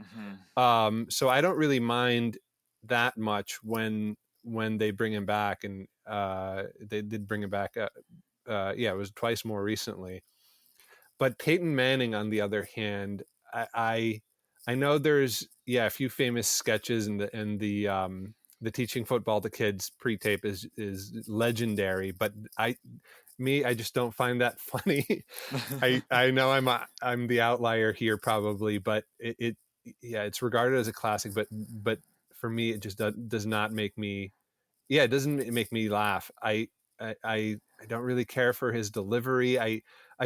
S4: Mm-hmm. So I don't really mind that much when they bring him back, and they did bring him back. It was twice more recently. But Peyton Manning, on the other hand, I know there's a few famous sketches, and the teaching football to kids pre-tape is legendary. But I just don't find that funny. I know I'm the outlier here probably, but it's regarded as a classic. But for me, it just does not make me. Yeah, it doesn't make me laugh. I don't really care for his delivery. I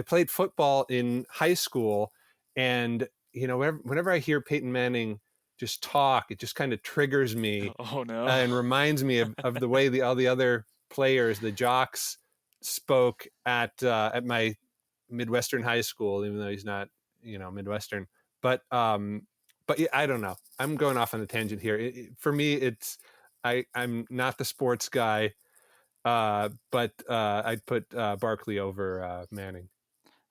S4: played football in high school, and whenever I hear Peyton Manning just talk, it just kind of triggers me.
S1: Oh no!
S4: And reminds me of the way all the other players, the jocks, spoke at my Midwestern high school, even though he's not Midwestern. But yeah, I don't know. I'm going off on a tangent here. For me, I'm not the sports guy, but I'd put Barkley over Manning.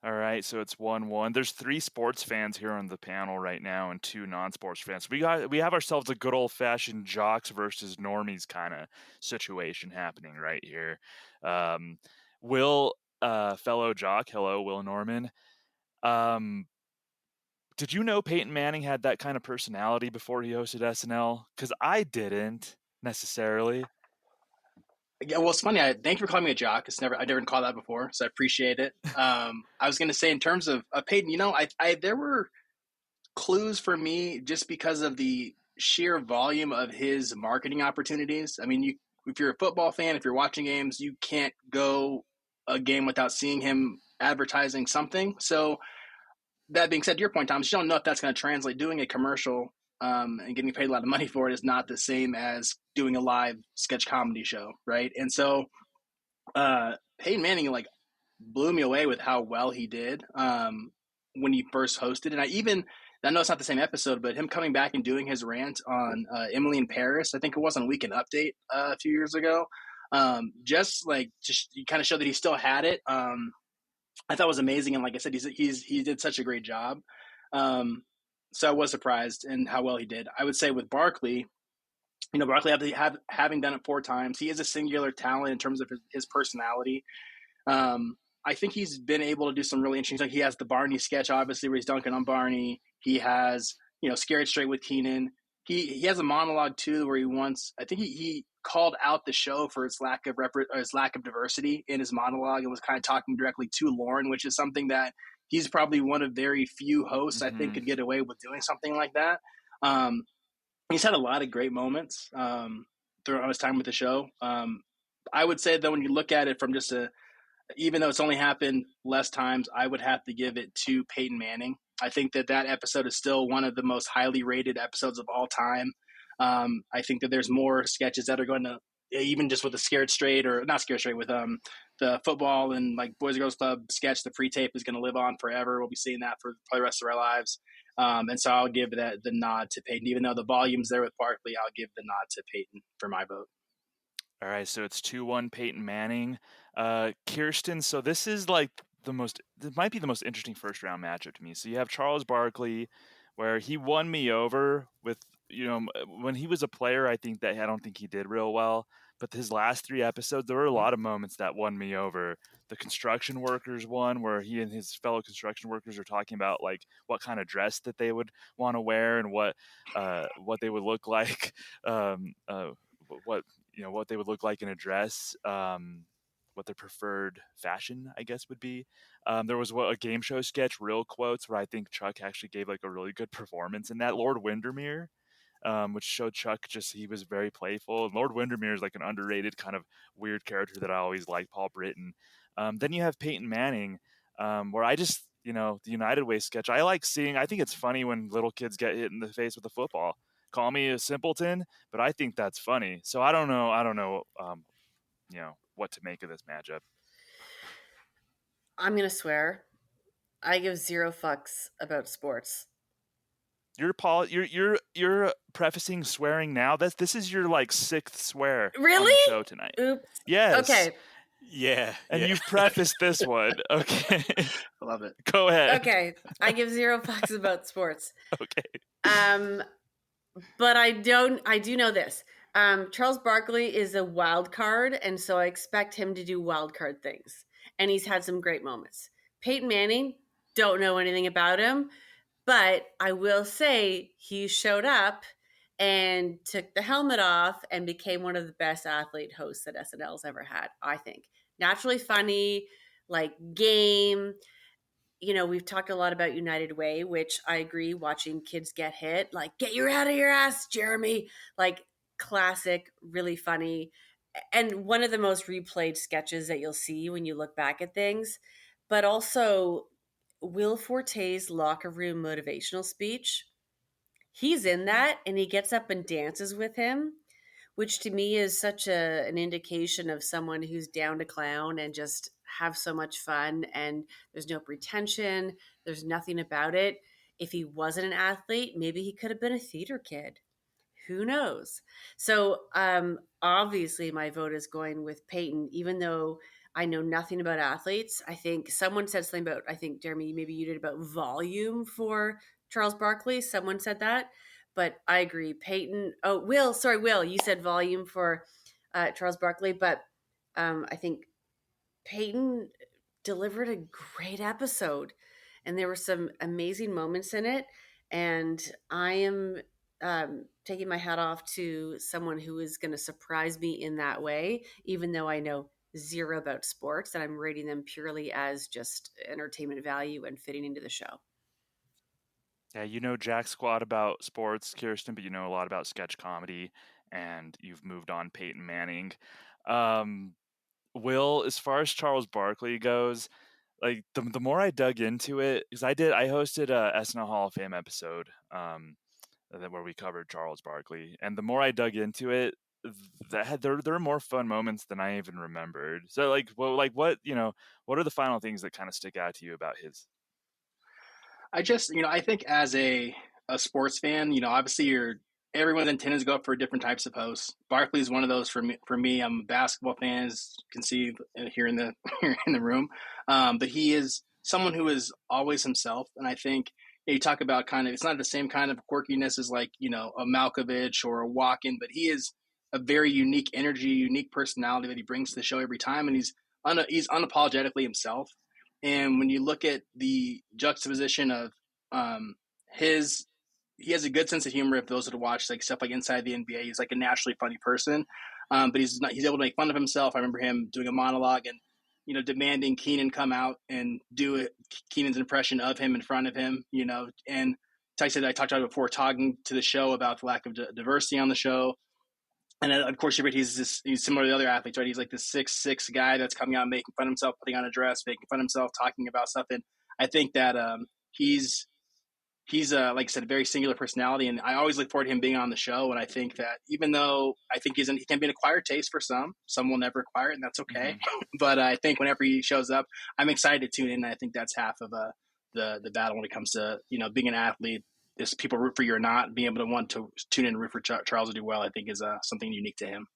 S1: All right, so it's 1-1. There's 3 sports fans here on the panel right now, and 2 non-sports fans. We have ourselves a good old-fashioned jocks versus normies kind of situation happening right here. Will, fellow jock, hello, Will Norman. Did you know Peyton Manning had that kind of personality before he hosted SNL? Because I didn't necessarily.
S3: Yeah, well, it's funny. Thank you for calling me a jock. I never been called that before, so I appreciate it. I was going to say, in terms of Peyton, there were clues for me just because of the sheer volume of his marketing opportunities. I mean, if you're a football fan, if you're watching games, you can't go a game without seeing him advertising something. So that being said, to your point, Thomas, you don't know if that's going to translate. Doing a commercial and getting paid a lot of money for it is not the same as doing a live sketch comedy show, right? And so Peyton Manning blew me away with how well he did when he first hosted. And I know it's not the same episode, but him coming back and doing his rant on Emily in Paris, I think it was on Weekend Update a few years ago, just kind of showed that he still had it. I thought it was amazing, and like I said, he did such a great job. So I was surprised in how well he did. I would say with Barkley, Barkley having done it 4 times, he is a singular talent in terms of his personality. I think he's been able to do some really interesting stuff. He has the Barney sketch, obviously, where he's dunking on Barney. He has, Scared Straight with Keenan. He has a monologue too where he called out the show for its lack of diversity in his monologue and was kind of talking directly to Lauren, which is something that he's probably one of very few hosts I think could get away with doing something like that. And he's had a lot of great moments throughout his time with the show. I would say, though, when you look at it from just even though it's only happened less times, I would have to give it to Peyton Manning. I think that episode is still one of the most highly rated episodes of all time. I think that there's more sketches that are going to, even just with the Scared Straight, or not Scared Straight, with the football and like Boys and Girls Club sketch, the pre-tape is going to live on forever. We'll be seeing that for probably the rest of our lives. And so I'll give the nod to Peyton. Even though the volume's there with Barkley, I'll give the nod to Peyton for my vote.
S1: All right, so it's 2-1 Peyton Manning. Kirsten, so this is like this might be the most interesting first round matchup to me. So you have Charles Barkley, where he won me over with, when he was a player, I don't think he did real well. But his last 3 episodes, there were a lot of moments that won me over. The construction workers one, where he and his fellow construction workers are talking about like what kind of dress that they would want to wear and what they would look like, what they would look like in a dress, what their preferred fashion, I guess, would be. There was a game show sketch, Real Quotes, where I think Chuck actually gave like a really good performance in that. Lord Windermere, which showed Chuck he was very playful. And Lord Windermere is like an underrated kind of weird character that I always liked, Paul Britton. Then you have Peyton Manning, where I just, the United Way sketch, I like seeing, I think it's funny when little kids get hit in the face with a football. Call me a simpleton, but I think that's funny. So I don't know, what to make of this matchup.
S2: I'm going to swear. I give 0 fucks about sports.
S1: You're prefacing swearing now. This is your like 6th swear
S2: really?
S1: on the show tonight.
S2: Oops.
S1: Yes.
S2: Okay.
S5: Yeah.
S1: And you've prefaced this one. Okay.
S3: I love it.
S1: Go ahead.
S2: Okay. I give 0 fucks about sports.
S1: Okay.
S2: But I do know this. Charles Barkley is a wild card, and so I expect him to do wild card things. And he's had some great moments. Peyton Manning, don't know anything about him, but I will say he showed up and took the helmet off and became one of the best athlete hosts that SNL's ever had, I think. Naturally funny, like game. We've talked a lot about United Way, which I agree, watching kids get hit, like, get your out of your ass, Jeremy. Like, classic, really funny. And one of the most replayed sketches that you'll see when you look back at things. But also, Will Forte's locker room motivational speech. He's in that, and he gets up and dances with him, which to me is such an indication of someone who's down to clown and just have so much fun, and there's no pretension. There's nothing about it. If he wasn't an athlete, maybe he could have been a theater kid. Who knows? So obviously my vote is going with Peyton, even though I know nothing about athletes. I think someone said something about, I think, Jeremy, maybe you did, about volume for Charles Barkley. Someone said that. But I agree. Peyton. Oh, Will, you said volume for Charles Barkley. But I think Peyton delivered a great episode. And there were some amazing moments in it. And I am taking my hat off to someone who is going to surprise me in that way, even though I know 0 about sports, and I'm rating them purely as just entertainment value and fitting into the show.
S1: Yeah, jack squat about sports, Kirsten, but you know a lot about sketch comedy, and you've moved on Peyton Manning. Will, as far as Charles Barkley goes, like the more I dug into it, because I hosted a SNL Hall of Fame episode where we covered Charles Barkley, and the more I dug into it, there are more fun moments than I even remembered. So what are the final things that kind of stick out to you about his?
S3: I think as a sports fan, obviously everyone's antennas go up for different types of hosts. Barkley is one of those for me. I'm a basketball fan, as you can see here in the room. But he is someone who is always himself. And I think you talk about it's not the same kind of quirkiness as like, a Malkovich or a Walken, but he is a very unique energy, unique personality that he brings to the show every time. And he's unapologetically himself. And when you look at the juxtaposition of he has a good sense of humor. If those that watch like stuff like Inside the NBA, he's like a naturally funny person, but he's able to make fun of himself. I remember him doing a monologue and demanding Keenan come out and do Keenan's impression of him in front of him. And I said I talked about it before, talking to the show about the lack of diversity on the show. And then, of course, he's similar to the other athletes, right? He's like this 6'6" guy that's coming out, making fun of himself, putting on a dress, making fun of himself, talking about stuff. And I think that he's like I said, a very singular personality, and I always look forward to him being on the show. And I think that even though I think he can be an acquired taste for some will never acquire it, and that's okay. But I think whenever he shows up, I'm excited to tune in. And I think that's half of the battle when it comes to being an athlete. Is people root for you or not, being able to want to tune in and root for Charles to do well, I think is something unique to him.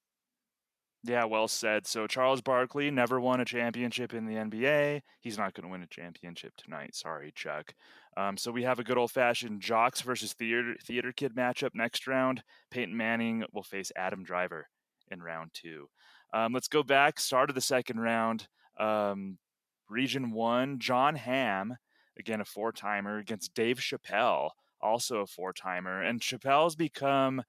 S1: Yeah, well said. So Charles Barkley never won a championship in the NBA. He's not going to win a championship tonight. Sorry, Chuck. So we have a good old-fashioned jocks versus theater kid matchup next round. Peyton Manning will face Adam Driver in round 2. Let's go back. Start of the second round. Region 1, John Hamm, again a 4-timer, against Dave Chappelle, also a 4-timer. And Chappelle's become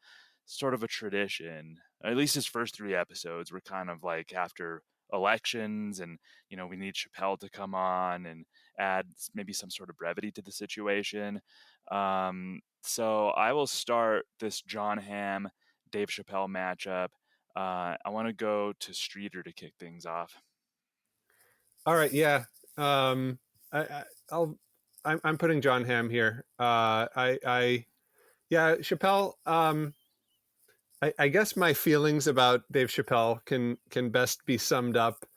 S1: sort of a tradition. At least his first 3 episodes were kind of like after elections, and we need Chappelle to come on and add maybe some sort of brevity to the situation. So I will start this John Hamm Dave Chappelle matchup. I want to go to Streeter to kick things off.
S4: All right, yeah. I'm putting John Hamm here. Chappelle. I guess my feelings about Dave Chappelle can best be summed up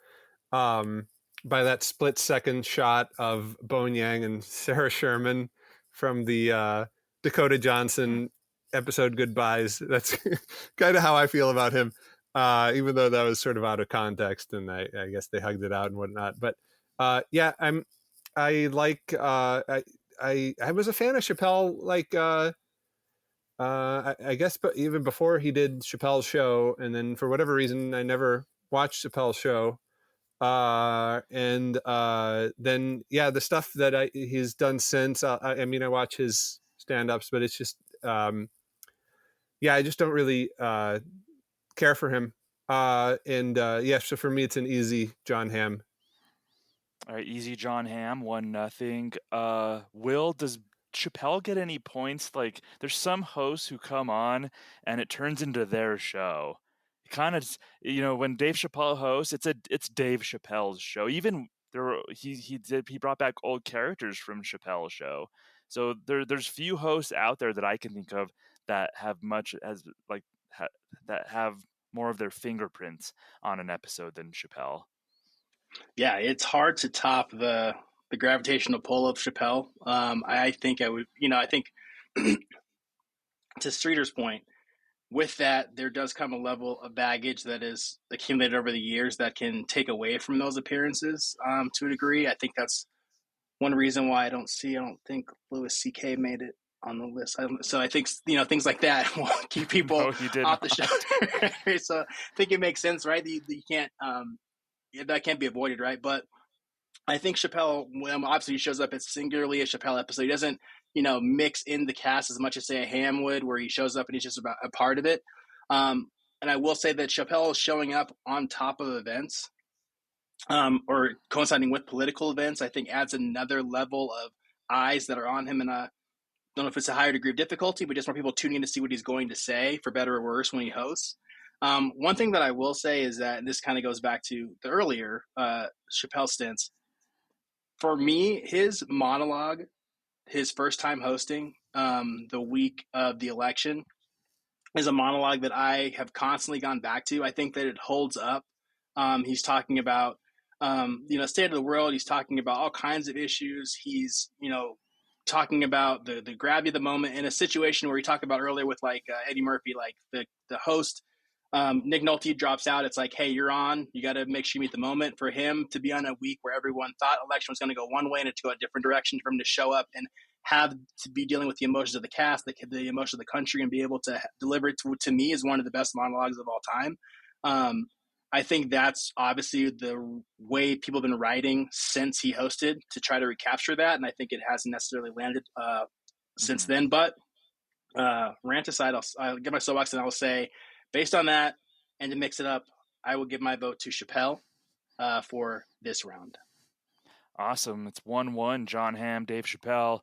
S4: by that split-second shot of Bone Yang and Sarah Sherman from the Dakota Johnson episode Goodbyes. That's kind of how I feel about him, even though that was sort of out of context, and I guess they hugged it out and whatnot. But I was a fan of Chappelle, like. I guess, but even before he did Chappelle's Show, and then for whatever reason, I never watched Chappelle's Show. Then the stuff that he's done since. I watch his stand-ups, but it's just, I just don't really care for him. So for me, it's an easy John Hamm.
S1: All right, easy John Hamm, 1-0. Will, does Chappelle get any points? Like, there's some hosts who come on and it turns into their show. Kind of, when Dave Chappelle hosts, it's Dave Chappelle's show. Even he brought back old characters from Chappelle's show. So there's few hosts out there that I can think of that have that have more of their fingerprints on an episode than Chappelle.
S3: Yeah, it's hard to top the gravitational pull of Chappelle. I think I would, I think to Streeter's point, with that, there does come a level of baggage that is accumulated over the years that can take away from those appearances to a degree. I think that's one reason why I don't think Louis C.K. made it on the list. So I think, things like that will keep people off the show. So I think it makes sense, right? You can't, that can't be avoided, right? But I think Chappelle, obviously he shows up as singularly a Chappelle episode. He doesn't, mix in the cast as much as, say, a Ham would, where he shows up and he's just about a part of it. And I will say that Chappelle is showing up on top of events or coinciding with political events, I think adds another level of eyes that are on him. And I don't know if it's a higher degree of difficulty, but just more people tuning in to see what he's going to say, for better or worse, when he hosts. One thing that I will say is that, and this kind of goes back to the earlier Chappelle stints, for me, his monologue, his first time hosting the week of the election, is a monologue that I have constantly gone back to. I think that it holds up. He's talking about, state of the world. He's talking about all kinds of issues. He's, talking about the gravity of the moment in a situation where he talked about earlier with Eddie Murphy, like the host, Nick Nolte drops out. It's like, hey, you're on. You got to make sure you meet the moment. For him to be on a week where everyone thought election was going to go one way and it to go a different direction, for him to show up and have to be dealing with the emotions of the cast, the emotions of the country, and be able to deliver it to me is one of the best monologues of all time. I think that's obviously the way people have been writing since he hosted to try to recapture that, and I think it hasn't necessarily landed since then. But rant aside, I'll get my soapbox and I will say, based on that, and to mix it up, I will give my vote to Chappelle for this round.
S1: Awesome. It's 1-1. John Hamm, Dave Chappelle.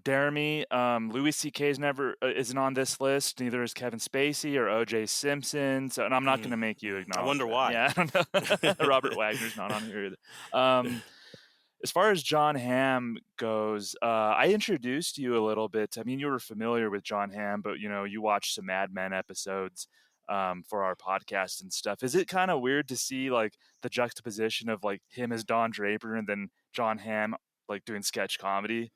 S1: Jeremy, Louis C.K.'s never isn't on this list. Neither is Kevin Spacey or O.J. Simpson. So, and I'm not going to make you
S5: I
S1: acknowledge
S5: wonder
S1: that.
S5: why.
S1: Yeah, I don't know. Robert Wagner's not on here either. As far as John Hamm goes, I introduced you a little bit. I mean, you were familiar with John Hamm, but you watched some Mad Men episodes for our podcast and stuff. Is it kind of weird to see like the juxtaposition of like him as Don Draper and then John Hamm like doing sketch comedy?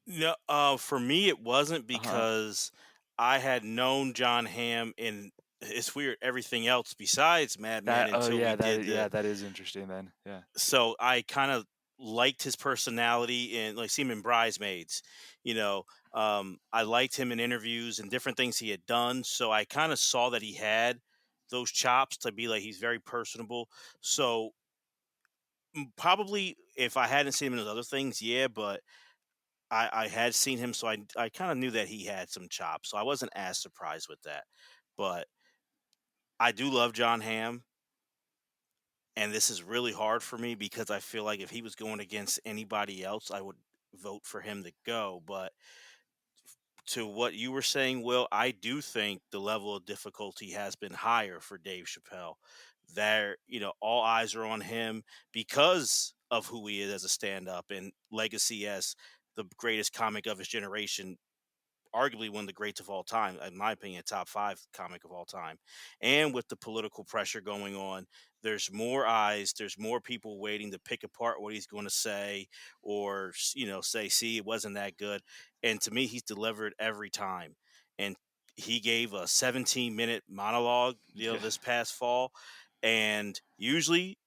S5: No, for me it wasn't,
S1: Uh-huh.
S5: because I had known John Hamm in, it's weird, everything else besides Mad Men until we did
S1: That is interesting then. Yeah.
S5: so I kind of liked his personality, and like see him in Bridesmaids, you know. I liked him in interviews and different things he had done, so I kind of saw that he had those chops to be like, he's very personable. So probably if I hadn't seen him in those other things, yeah, but I had seen him, so I kind of knew that he had some chops, so I wasn't as surprised with that. But I do love John Hamm, and this is really hard for me because I feel like if he was going against anybody else, I would vote for him to go. But to what you were saying, Will, I do think the level of difficulty has been higher for Dave Chappelle. There, all eyes are on him because of who he is as a stand-up and legacy as the greatest comic of his generation, arguably one of the greats of all time, in my opinion, a top 5 comic of all time. And with the political pressure going on, there's more eyes, there's more people waiting to pick apart what he's going to say, or say, see, it wasn't that good. And to me, he's delivered every time. And he gave a 17-minute monologue,
S1: Yeah.
S5: this past fall. And usually,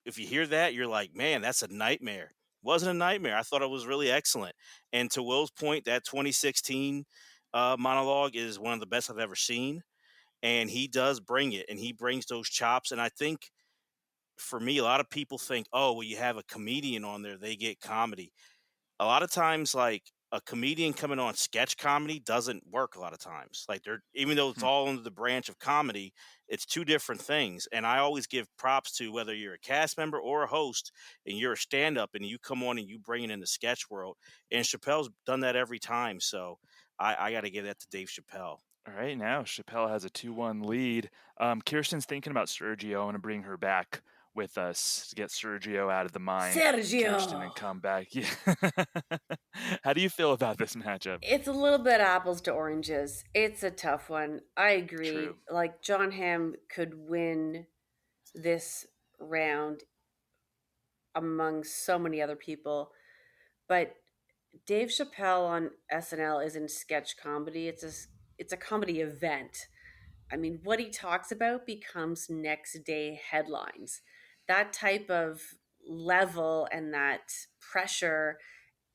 S5: if you hear that, you're like, man, that's a nightmare. Wasn't a nightmare. I thought it was really excellent. And to Will's point, that 2016 monologue is one of the best I've ever seen. And he does bring it, and he brings those chops. And I think for me, a lot of people think, oh, well, you have a comedian on there, they get comedy. A lot of times, like, a comedian coming on sketch comedy doesn't work a lot of times. Like, they're, even though it's
S1: Hmm.
S5: all under the branch of comedy, it's two different things. And I always give props to whether you're a cast member or a host and you're a stand-up and you come on and you bring it in the sketch world. And Chappelle's done that every time. So I got to give that to Dave Chappelle.
S1: All right, now Chappelle has a 2-1 lead. Kirsten's thinking about Sergio. I want to bring her back with us to get Sergio out of the mine. Kirsten, and
S2: Sergio.
S1: come back. Yeah. How do you feel about this matchup?
S2: It's a little bit apples to oranges. It's a tough one. I
S1: True.
S2: agree. Like John Hamm could win this round among so many other people, but Dave Chappelle on SNL isn't sketch comedy. It's a comedy event. I mean, what he talks about becomes next day headlines. That type of level and that pressure.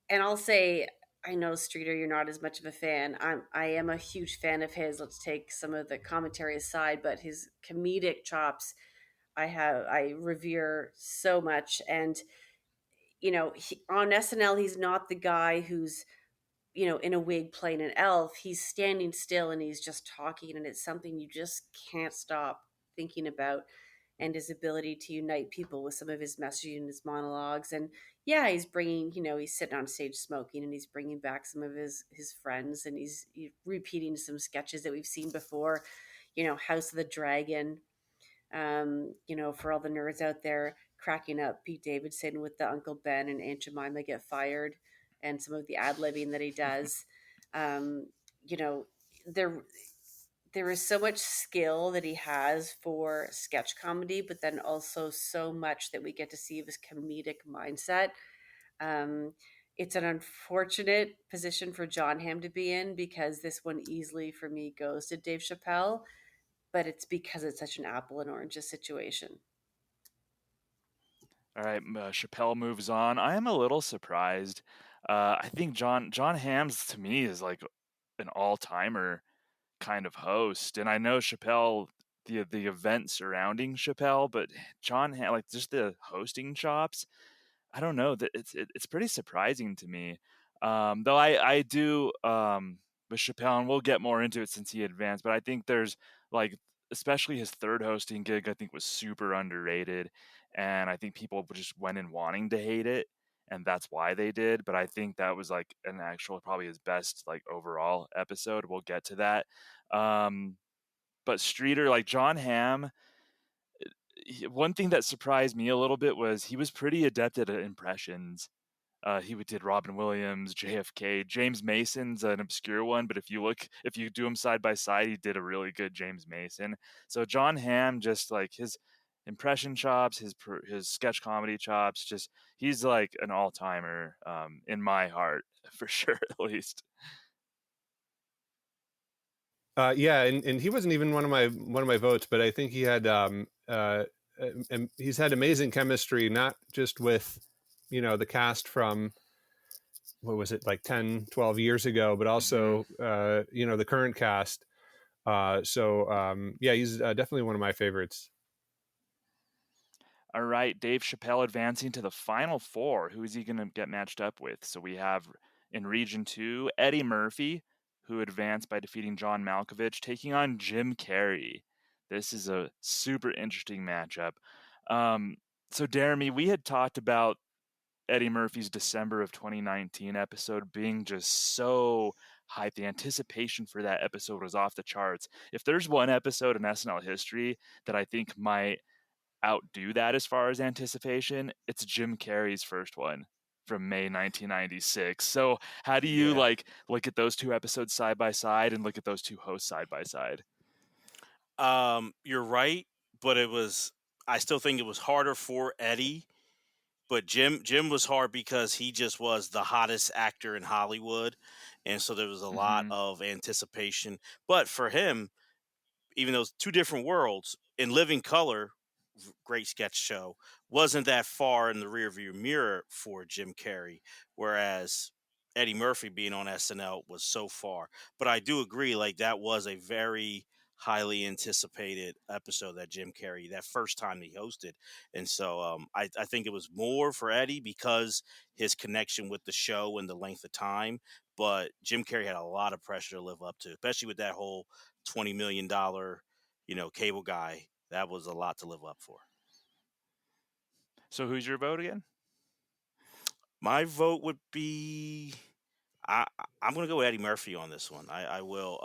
S2: And I'll say, I know, Streeter, you're not as much of a fan. I am a huge fan of his. Let's take some of the commentary aside, but his comedic chops I revere so much. And on SNL, he's not the guy who's in a wig playing an elf. He's standing still and he's just talking, and it's something you just can't stop thinking about. And his ability to unite people with some of his messaging and his monologues. And yeah, he's bringing, he's sitting on stage smoking, and he's bringing back some of his friends, and he's repeating some sketches that we've seen before. House of the Dragon. For all the nerds out there, cracking up Pete Davidson with the Uncle Ben and Aunt Jemima get fired, and some of the ad libbing that he does. Um, you know, there there is so much skill that he has for sketch comedy, but then also so much that we get to see of his comedic mindset. Um, it's an unfortunate position for John Hamm to be in, because this one easily for me goes to Dave Chappelle, but it's because it's such an apple and oranges situation.
S1: All right, Chappelle moves on. I am a little surprised. I think John Hamm's to me is like an all timer kind of host, and I know Chappelle, the event surrounding Chappelle, but John Hamm, like just the hosting chops. I don't know, that it's pretty surprising to me. Though I do with Chappelle, and we'll get more into it since he advanced. But I think there's like, especially his third hosting gig, I think was super underrated. and I think people just went in wanting to hate it, and that's why they did. But I think that was like an actual, probably his best like overall episode. We'll get to that. But Streeter, like John Hamm, one thing that surprised me a little bit was he was pretty adept at impressions. He did Robin Williams, JFK, James Mason's an obscure one, but if you do them side by side, he did a really good James Mason. So John Hamm, just like his impression chops, his sketch comedy chops, just he's like an all timer in my heart for sure, at least.
S4: Yeah, and he wasn't even one of my votes, but I think he had he's had amazing chemistry, not just with the cast from, what was it, like 10, 12 years ago, but also the current cast. Yeah, he's definitely one of my favorites.
S1: All right, Dave Chappelle advancing to the final four. Who is he going to get matched up with? So we have in Region 2, Eddie Murphy, who advanced by defeating John Malkovich, taking on Jim Carrey. This is a super interesting matchup. So, Jeremy, we had talked about Eddie Murphy's December of 2019 episode being just so hyped. The anticipation for that episode was off the charts. If there's one episode in SNL history that I think might outdo that as far as anticipation, it's Jim Carrey's first one from May 1996. So how do you like look at those two episodes side by side and look at those two hosts side by side?
S5: You're right, but I still think it was harder for Eddie. But Jim was hard because he just was the hottest actor in Hollywood, and so there was a lot of anticipation. But for him, even though it's two different worlds, in Living Color, great sketch show, wasn't that far in the rearview mirror for Jim Carrey, whereas Eddie Murphy being on SNL was so far. But I do agree, like that was a very highly anticipated episode that Jim Carrey, that first time he hosted. And so I think it was more for Eddie because his connection with the show and the length of time. But Jim Carrey had a lot of pressure to live up to, especially with that whole $20 million, cable guy. That was a lot to live up for.
S1: So who's your vote again?
S5: My vote would be I'm going to go with Eddie Murphy on this one. I will.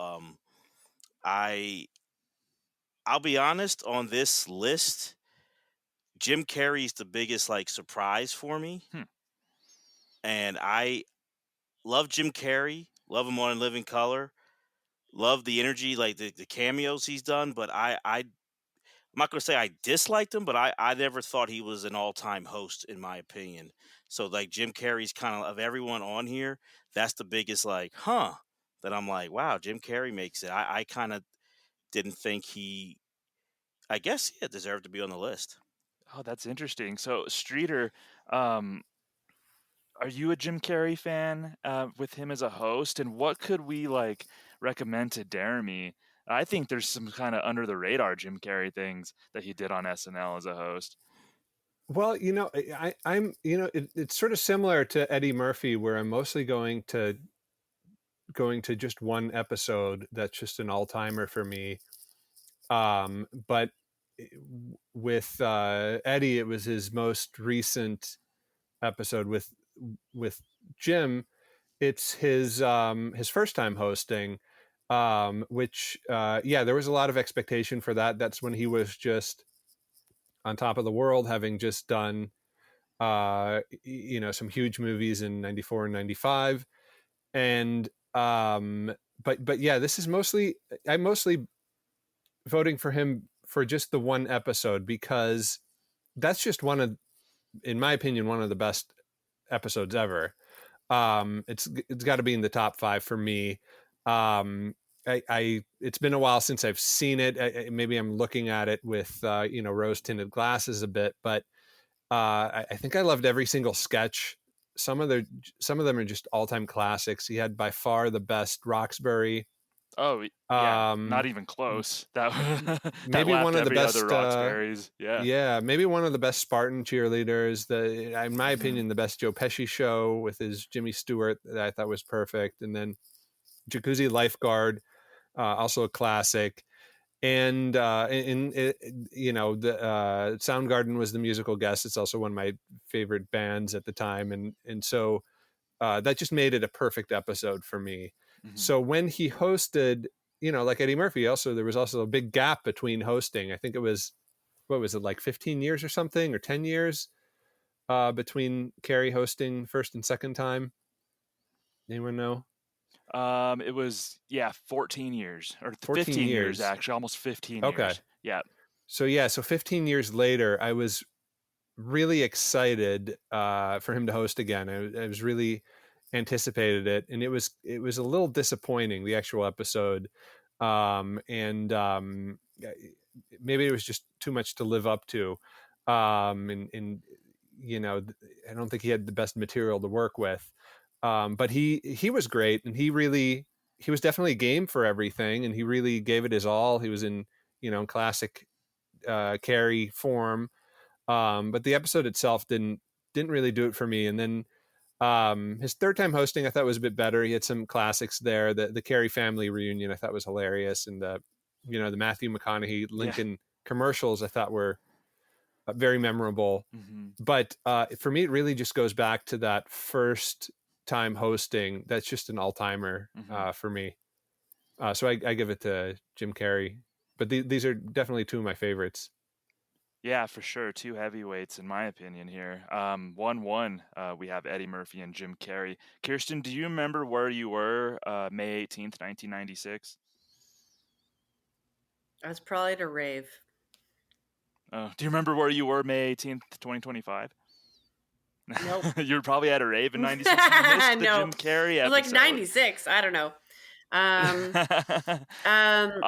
S5: I'll be honest, on this list, Jim Carrey's the biggest like surprise for me, and I love Jim Carrey. Love him on Living Color. Love the energy, like the cameos he's done. But I'm not going to say I disliked him, but I never thought he was an all-time host, in my opinion. So, like, Jim Carrey's kind of everyone on here, that's the biggest, like, that I'm like, wow, Jim Carrey makes it. I kind of didn't think I guess he deserved to be on the list.
S1: Oh, that's interesting. So, Streeter, are you a Jim Carrey fan with him as a host? And what could we like recommend to Jeremy? I think there's some kind of under the radar Jim Carrey things that he did on SNL as a host.
S4: Well, I'm it's sort of similar to Eddie Murphy, where I'm mostly going to just one episode that's just an all timer for me. But with Eddie, it was his most recent episode. With Jim, it's his first time hosting, which there was a lot of expectation for that. That's when he was just on top of the world, having just done some huge movies in 94 and 95. And but yeah, this is I'm mostly voting for him for just the one episode, because that's just in my opinion, one of the best episodes ever. It's got to be in the top 5 for me. It's been a while since I've seen it. Maybe I'm looking at it with rose tinted glasses a bit, but I think I loved every single sketch. Some of them are just all time classics. He had by far the best Roxbury.
S1: Oh yeah, not even close. That
S4: maybe
S1: that
S4: one of the best
S1: other Roxburys.
S4: Yeah, maybe one of the best Spartan cheerleaders. In my opinion, the best Joe Pesci show with his Jimmy Stewart that I thought was perfect, and then Jacuzzi Lifeguard, also a classic. And you know, the Soundgarden was the musical guest. It's also one of my favorite bands at the time, and so that just made it a perfect episode for me. So when he hosted, you know, like Eddie Murphy, also there was also a big gap between hosting. I think it was, what was it, like 15 years or something, or 10 years between Carey hosting first and second time. Anyone know?
S1: It was 14 years or
S4: 14
S1: 15 years
S4: years.
S1: actually, almost 15
S4: Okay.
S1: years. Yeah.
S4: So 15 years later, I was really excited for him to host again. I was really anticipated it, and it was a little disappointing, the actual episode, and maybe it was just too much to live up to, and you know, I don't think he had the best material to work with, but he was great, and he was definitely game for everything, and he really gave it his all. He was in, you know, classic Carey form, but the episode itself didn't really do it for me. And then his third time hosting, I thought was a bit better. He had some classics there. The Carey family reunion I thought was hilarious, and you know, the Matthew McConaughey Lincoln commercials I thought were very memorable. But for me, it really just goes back to that first time hosting. That's just an all-timer for me. So I give it to Jim Carrey. But these are definitely two of my favorites.
S1: Yeah, for sure. Two heavyweights, in my opinion, here. 1-1, we have Eddie Murphy and Jim Carrey. Kirsten, do you remember where you were May 18th, 1996?
S2: I was probably at a rave.
S1: Do you remember where you were May 18th, 2025?
S2: Nope.
S1: You were probably at a rave in 96. You missed the Jim Carrey episode.
S2: It was like 96. I don't know.
S1: I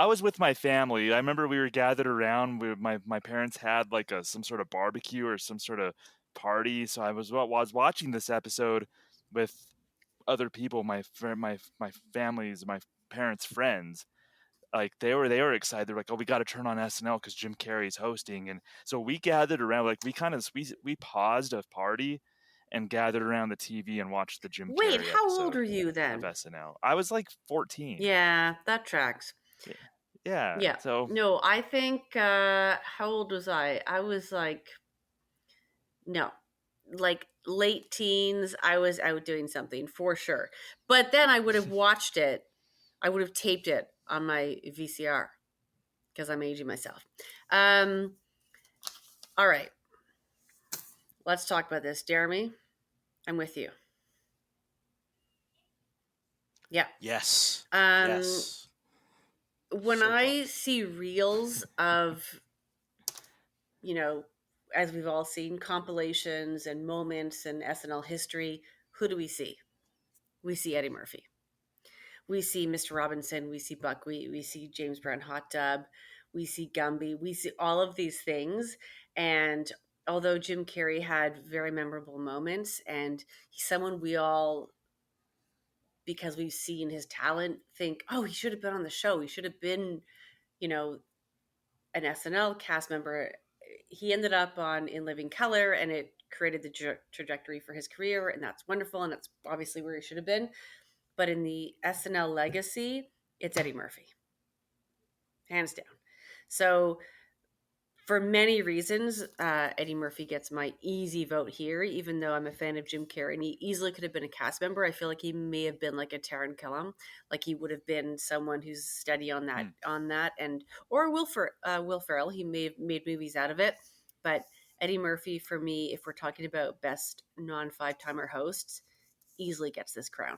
S1: was with my family. I remember we were gathered around. My parents had like some sort of barbecue or some sort of party. So I was watching this episode with other people, my family's, my parents' friends. Like they were excited. They're like, "Oh, we got to turn on SNL because Jim Carrey's hosting." And so we gathered around. Like we paused a party and gathered around the TV and watched the Jim Carrey
S2: Wait, how
S1: episode
S2: old are you then?
S1: of SNL. I was like 14.
S2: Yeah, that tracks.
S1: Yeah. So
S2: no, I think how old was I? I was like late teens. I was out doing something for sure. But then I would have watched it. I would have taped it on my VCR because I'm aging myself. All right. Let's talk about this. Jeremy, I'm with you. Yeah.
S5: Yes.
S2: Yes. When
S5: So
S2: I see reels of, you know, as we've all seen, compilations and moments in SNL history, who do we see? We see Eddie Murphy. We see Mr. Robinson. We see Buckwheat. We see James Brown Hot Tub. We see Gumby. We see all of these things. And although Jim Carrey had very memorable moments, and he's someone we all, because we've seen his talent, think, oh, he should have been on the show. He should have been, you know, an SNL cast member. He ended up on In Living Color, and it created the trajectory for his career, and that's wonderful, and that's obviously where he should have been. But in the SNL legacy, it's Eddie Murphy, hands down. So for many reasons, Eddie Murphy gets my easy vote here, even though I'm a fan of Jim Carrey, and he easily could have been a cast member. I feel like he may have been like a Taron Killam, like he would have been someone who's steady on that, and or Will Ferrell. He may have made movies out of it, but Eddie Murphy, for me, if we're talking about best non-5-timer hosts, easily gets this crown.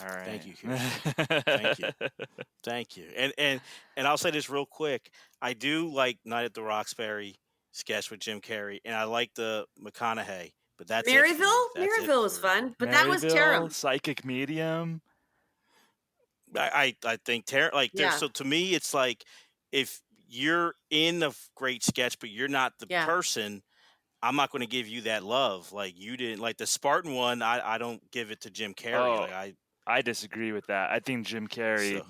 S1: all right.
S5: Thank you, Kirsten. Thank you. And I'll say this real quick. I do like Night at the Roxbury sketch with Jim Carrey, and I like the McConaughey. But that's
S2: Maryville was fun, but that was terrible.
S1: Psychic Medium.
S5: I think so to me it's like if you're in a great sketch but you're not the person, I'm not going to give you that love. Like you didn't like the Spartan one. I don't give it to Jim Carrey.
S1: I disagree with that. I think Jim Carrey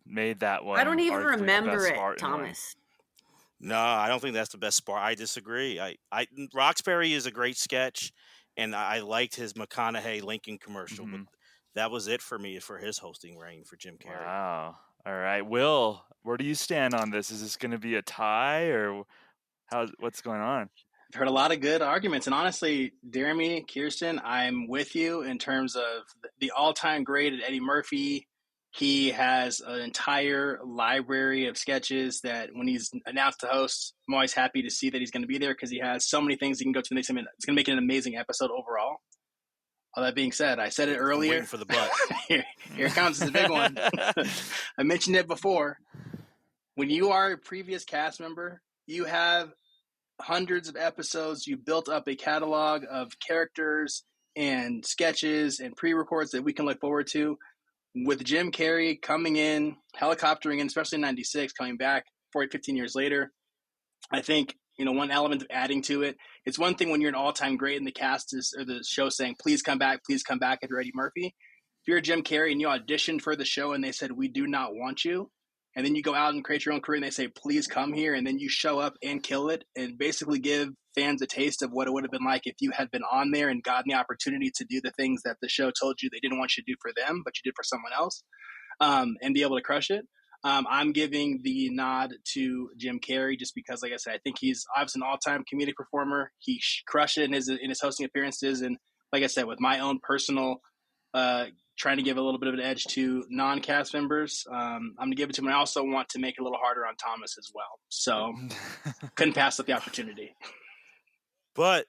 S1: made that one.
S2: I don't even remember it, Thomas.
S5: No, I don't think that's the best Spartan. I disagree. Roxbury is a great sketch, and I liked his McConaughey Lincoln commercial, but that was it for me for his hosting reign for Jim Carrey.
S1: Wow. All right, Will, where do you stand on this? Is this going to be a tie, or what's going on?
S3: I've heard a lot of good arguments, and honestly, Jeremy, Kirsten, I'm with you in terms of the all-time great at Eddie Murphy. He has an entire library of sketches that when he's announced to host, I'm always happy to see that he's going to be there because he has so many things he can go to. It's going to make it an amazing episode overall. All that being said, I said it earlier.
S5: I'm waiting for the butt.
S3: Here comes the big one. I mentioned it before. When you are a previous cast member, you have hundreds of episodes. You built up a catalog of characters and sketches and pre-records that we can look forward to. With Jim Carrey coming in, helicoptering in, especially in 96, coming back 15 years later, I think, one element of adding to it, it's one thing when you're an all-time great and the cast or the show saying, please come back if you're Eddie Murphy. If you're Jim Carrey and you auditioned for the show and they said, we do not want you, and then you go out and create your own career and they say, please come here, and then you show up and kill it and basically give fans a taste of what it would have been like if you had been on there and gotten the opportunity to do the things that the show told you they didn't want you to do for them, but you did for someone else, and be able to crush it. I'm giving the nod to Jim Carrey just because, like I said, I think he's obviously an all-time comedic performer. He crushed it in his hosting appearances, and like I said, with my own personal trying to give a little bit of an edge to non-cast members, I'm going to give it to him. I also want to make it a little harder on Thomas as well. So couldn't pass up the opportunity.
S5: But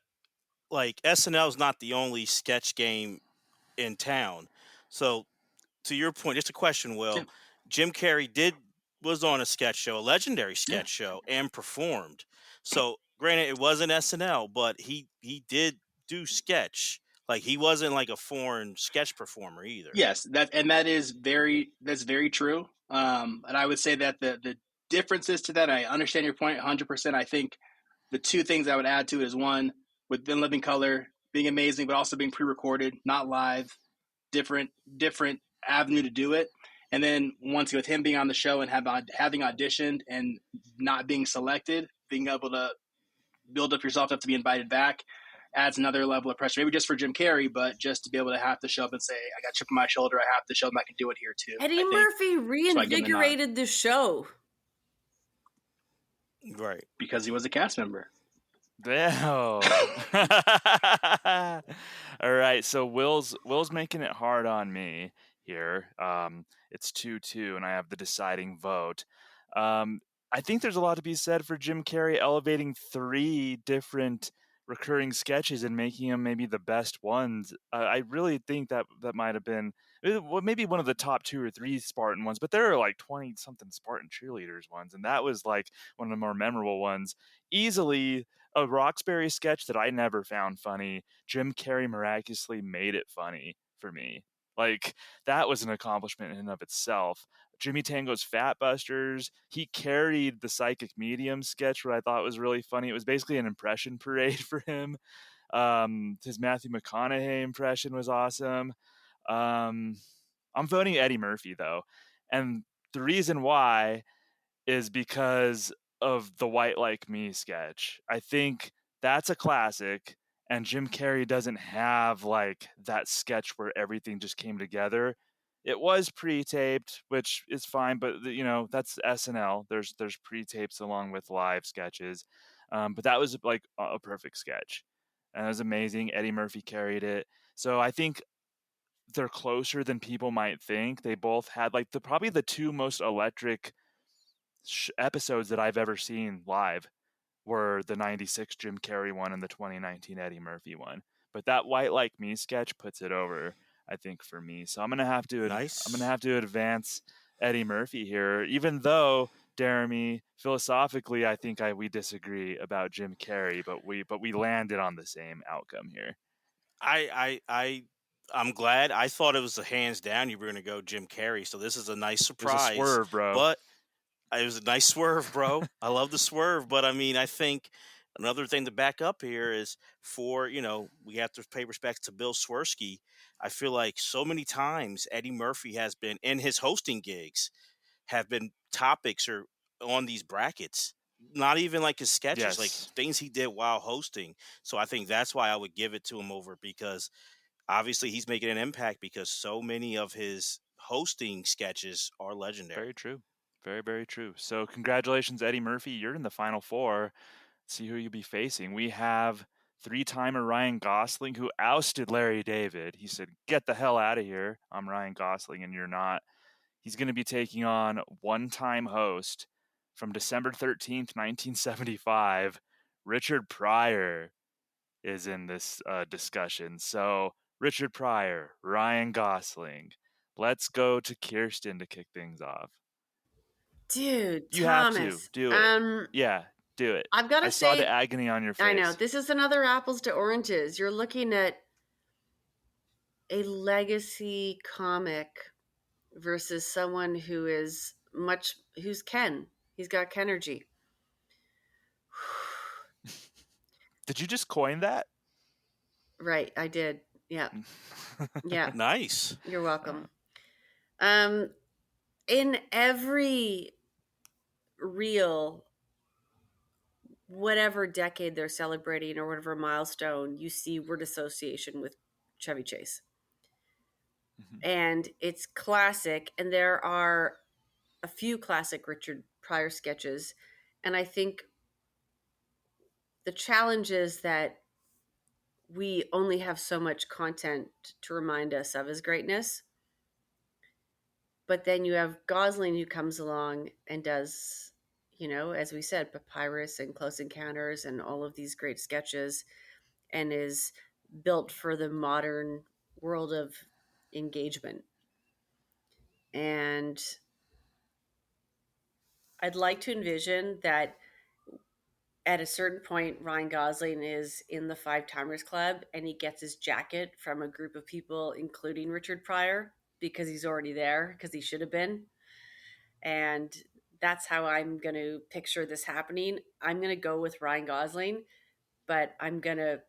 S5: like SNL is not the only sketch game in town. So to your point, just a question, Will.
S3: Yeah.
S5: Jim Carrey was on a sketch show, a legendary sketch show, and performed. So granted, it wasn't SNL, but he did do sketch. Like he wasn't like a foreign sketch performer either.
S3: Yes, that's very true. And I would say that the differences to that, I understand your point 100%. I think the two things I would add to it is one, with In Living Color being amazing, but also being pre-recorded, not live, different avenue to do it. And then once with him being on the show and having auditioned and not being selected, being able to build up yourself up to be invited back adds another level of pressure, maybe just for Jim Carrey, but just to be able to have to show up and say, I got a chip on my shoulder, I have to show them I can do it here too.
S2: Eddie Murphy reinvigorated the show.
S5: Right.
S3: Because he was a cast member.
S1: Damn. All right, so Will's making it hard on me here. It's 2-2, and I have the deciding vote. I think there's a lot to be said for Jim Carrey elevating 3 different recurring sketches and making them maybe the best ones. I really think that might have been maybe one of the top 2 or 3 Spartan ones, but there are like 20 something Spartan cheerleaders ones, and that was like one of the more memorable ones. Easily a Roxbury sketch that I never found funny. Jim Carrey miraculously made it funny for me. Like, that was an accomplishment in and of itself. Jimmy Tango's Fat Busters, he carried the Psychic Medium sketch, what I thought was really funny. It was basically an impression parade for him. His Matthew McConaughey impression was awesome. I'm voting Eddie Murphy, though. And the reason why is because of the White Like Me sketch. I think that's a classic, and Jim Carrey doesn't have like that sketch where everything just came together. It was pre-taped, which is fine, but that's SNL. There's pre-tapes along with live sketches, but that was like a perfect sketch, and it was amazing. Eddie Murphy carried it, so I think they're closer than people might think. They both had like probably the 2 most electric episodes that I've ever seen live were the 96 Jim Carrey one and the 2019 Eddie Murphy one. But that White Like Me sketch puts it over, I think, for me. So I'm gonna have to advance Eddie Murphy here, even though Jeremy, philosophically, I think we disagree about Jim Carrey, but we landed on the same outcome here.
S5: I'm glad. I thought it was a hands down you were going to go Jim Carrey, so this is a nice surprise.
S1: It was a swerve, bro.
S5: But it was a nice swerve, bro. I love the swerve, but I mean, I think another thing to back up here is we have to pay respects to Bill Swerski. I feel like so many times Eddie Murphy has been in his hosting gigs have been topics or on these brackets. Not even like his sketches, like things he did while hosting. So I think that's why I would give it to him over, because obviously he's making an impact because so many of his hosting sketches are legendary.
S1: Very true. Very, very true. So congratulations, Eddie Murphy. You're in the final four. See who you'll be facing. We have three-timer Ryan Gosling, who ousted Larry David. He said, "Get the hell out of here. I'm Ryan Gosling and you're not." He's going to be taking on one-time host from December 13th, 1975. Richard Pryor is in this discussion. So Richard Pryor, Ryan Gosling. Let's go to Kirsten to kick things off.
S2: Dude,
S1: You have to
S2: Thomas.
S1: do it. Yeah, do it.
S2: I've got to
S1: I saw
S2: say,
S1: the agony on your face.
S2: I know this is another apples to oranges. You're looking at a legacy comic versus someone who is who's Ken. He's got Kenergy.
S1: Did you just coin that?
S2: Right, I did. Yeah. Yeah.
S5: Nice.
S2: You're welcome. In every real whatever decade they're celebrating or whatever milestone, you see word association with Chevy Chase. And it's classic, and there are a few classic Richard Pryor sketches, and I think the challenge is that we only have so much content to remind us of his greatness. But then you have Gosling who comes along and does, as we said, Papyrus and Close Encounters and all of these great sketches, and is built for the modern world of engagement. And I'd like to envision that at a certain point, Ryan Gosling is in the Five Timers Club and he gets his jacket from a group of people, including Richard Pryor, because he's already there, because he should have been. And that's how I'm going to picture this happening. I'm going to go with Ryan Gosling, but I'm going to,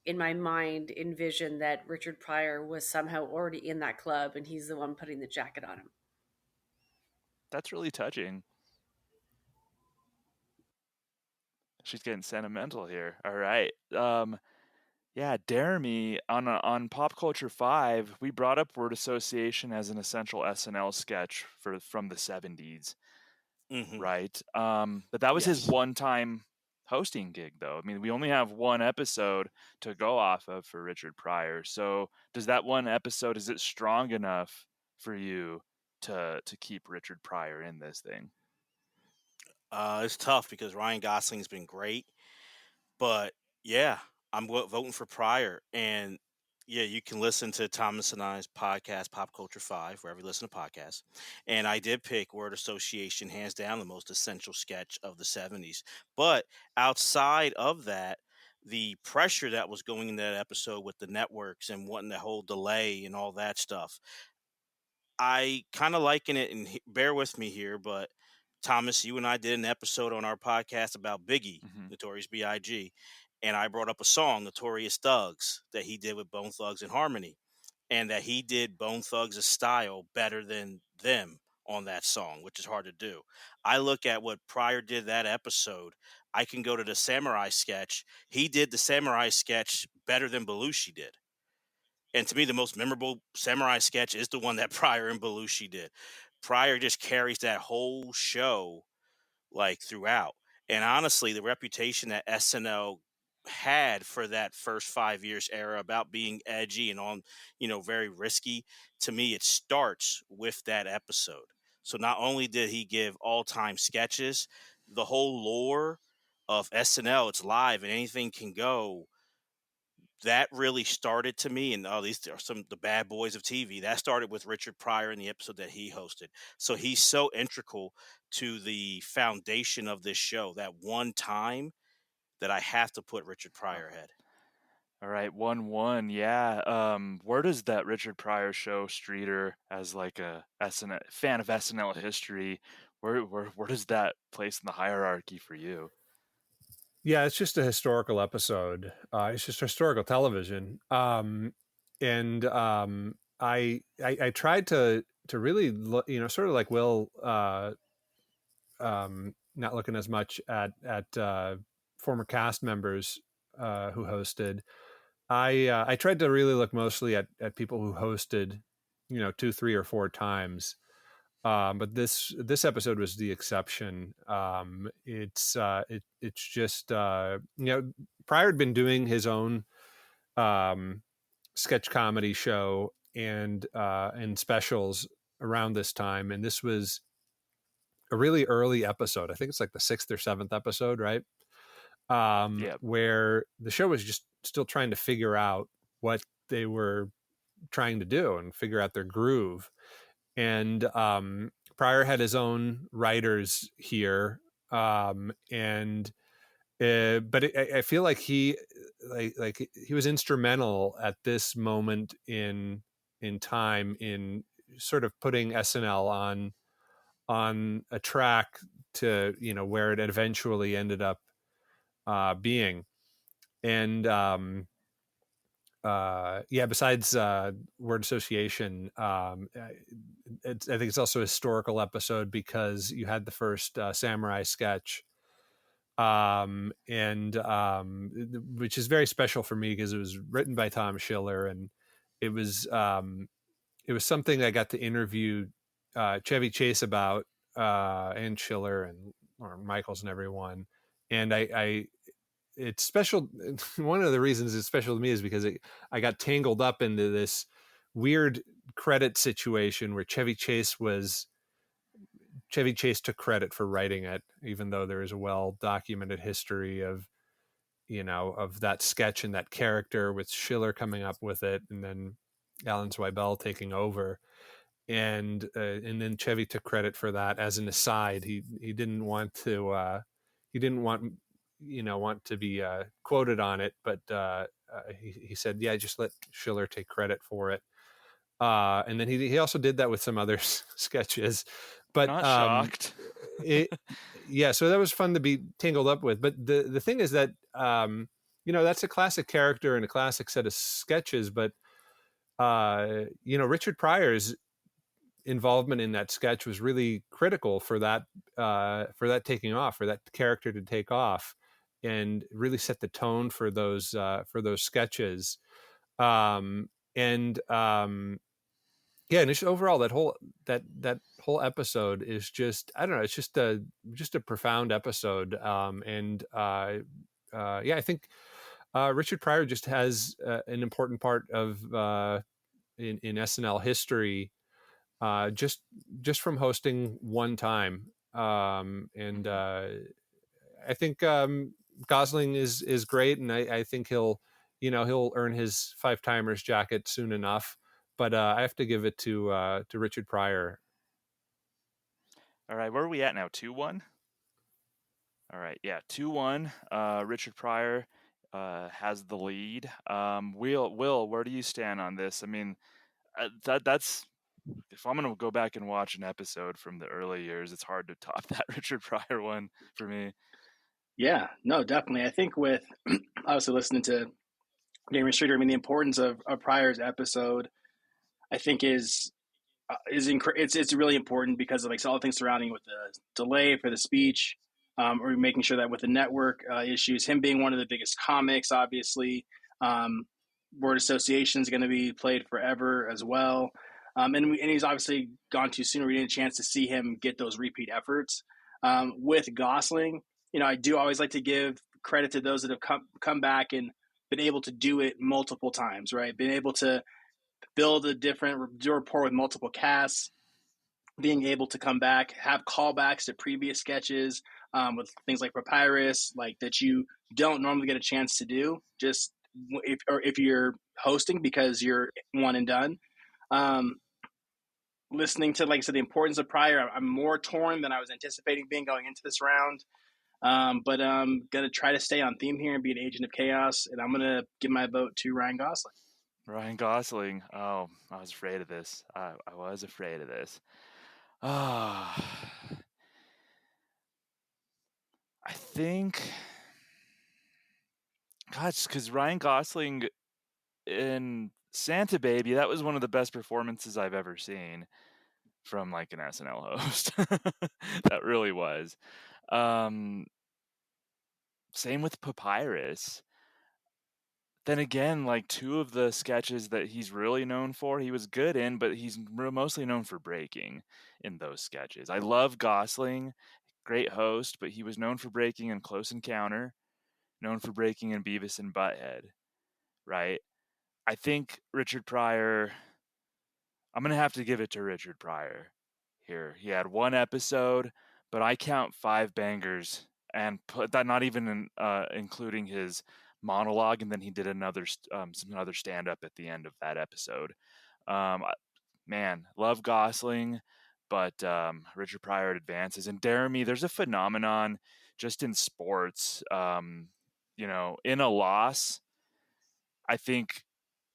S2: in my mind, envision that Richard Pryor was somehow already in that club and he's the one putting the jacket on him.
S1: That's really touching. She's getting sentimental here. All right. Yeah, dare me on Pop Culture 5, we brought up word association as an essential SNL sketch from the 70s, right? But that was his one-time hosting gig, though. I mean, we only have one episode to go off of for Richard Pryor. So does that one episode, is it strong enough for you to keep Richard Pryor in this thing?
S5: It's tough because Ryan Gosling's been great, but yeah, I'm voting for Pryor. And yeah, you can listen to Thomas and I's podcast, Pop Culture 5, wherever you listen to podcasts. And I did pick word association, hands down, the most essential sketch of the 70s. But outside of that, the pressure that was going in that episode with the networks and wanting the whole delay and all that stuff, I kind of liken it, and bear with me here, but Thomas, you and I did an episode on our podcast about Biggie, Notorious B.I.G., and I brought up a song, Notorious Thugs, that he did with Bone Thugs and Harmony, and that he did Bone Thugs' style better than them on that song, which is hard to do. I look at what Pryor did that episode. I can go to the Samurai sketch. He did the Samurai sketch better than Belushi did. And to me, the most memorable Samurai sketch is the one that Pryor and Belushi did. Pryor just carries that whole show like throughout. And honestly, the reputation that SNL had for that first 5 years era about being edgy and on, very risky, to me, it starts with that episode. So not only did he give all-time sketches, the whole lore of SNL, it's live and anything can go, that really started to me, and these are some of the bad boys of TV. That started with Richard Pryor in the episode that he hosted. So he's so integral to the foundation of this show. That one time that I have to put Richard Pryor ahead.
S1: All right, 1-1. Yeah. Where does that Richard Pryor show, Streeter, as like a SNL fan of SNL history? Where does that place in the hierarchy for you?
S4: Yeah, it's just a historical episode. It's just historical television. I tried to really look, sort of like Will, not looking as much at former cast members who hosted. I tried to really look mostly at people who hosted 2, 3, or 4 times. But this episode was the exception. It's just Pryor had been doing his own sketch comedy show and specials around this time, and this was a really early episode. I think it's like the 6th or 7th episode, right? Where the show was just still trying to figure out what they were trying to do and figure out their groove. And Pryor had his own writers here, and but I feel like he was instrumental at this moment in time in sort of putting SNL on a track to where it eventually ended up being. And besides word association, I think it's also a historical episode because you had the first samurai sketch, which is very special for me because it was written by Tom Schiller, and it was something I got to interview Chevy Chase about, and Schiller and Michaels and everyone. And it's special. One of the reasons it's special to me is because I got tangled up into this weird credit situation where Chevy Chase took credit for writing it, even though there is a well-documented history of that sketch and that character, with Schiller coming up with it and then Alan Zweibel taking over. And then Chevy took credit for that as an aside. He didn't want to want to be quoted on it, but he said, yeah, just let Schiller take credit for it. And then he also did that with some other sketches. But
S1: not shocked.
S4: So that was fun to be tangled up with. But the thing is that that's a classic character and a classic set of sketches. But Richard Pryor's involvement in that sketch was really critical for that taking off, for that character to take off, and really set the tone for those sketches. And just overall that whole episode is just, I don't know, it's just a profound episode. I think Richard Pryor just has an important part of in SNL history, just from hosting one time. I think Gosling is great, and I think he'll earn his 5-timers jacket soon enough. But I have to give it to Richard Pryor.
S1: All right, where are we at now? 2-1. All right, yeah, 2-1. Richard Pryor has the lead. Will, where do you stand on this? I mean, that's, if I'm gonna go back and watch an episode from the early years, it's hard to top that Richard Pryor one for me.
S3: Yeah, no, definitely. I think with obviously listening to Damon Streeter, I mean, the importance of Pryor's episode, I think it's really important because of all the things surrounding with the delay for the speech, or making sure that with the network issues, him being one of the biggest comics, obviously, word association is going to be played forever as well. And he's obviously gone too soon. We didn't get a chance to see him get those repeat efforts. With Gosling, I do always like to give credit to those that have come back and been able to do it multiple times, right? Been able to build a different rapport with multiple casts, being able to come back, have callbacks to previous sketches, with things like Papyrus, like that you don't normally get a chance to do, just if you're hosting because you're one and done. Listening to, like I said, the importance of Pryor, I'm more torn than I was anticipating being going into this round. But I'm going to try to stay on theme here and be an agent of chaos, and I'm going to give my vote to Ryan Gosling.
S1: Ryan Gosling. Oh, I was afraid of this. I was afraid of this. I think, gosh, because Ryan Gosling in Santa Baby, that was one of the best performances I've ever seen from like an SNL host. That really was. Same with Papyrus. then again, like two of the sketches that he's really known for, he was good in, but he's mostly known for breaking in those sketches. I love Gosling, great host, but he was known for breaking in Close Encounter, known for breaking in Beavis and Butthead, right? I think Richard Pryor, I'm going to have to give it to Richard Pryor here. He had one episode, but I count 5 bangers and put that not even including his monologue, and then he did some other stand up at the end of that episode. Man, love Gosling, but Richard Pryor advances. And Jeremy, there's a phenomenon just in sports. In a loss, I think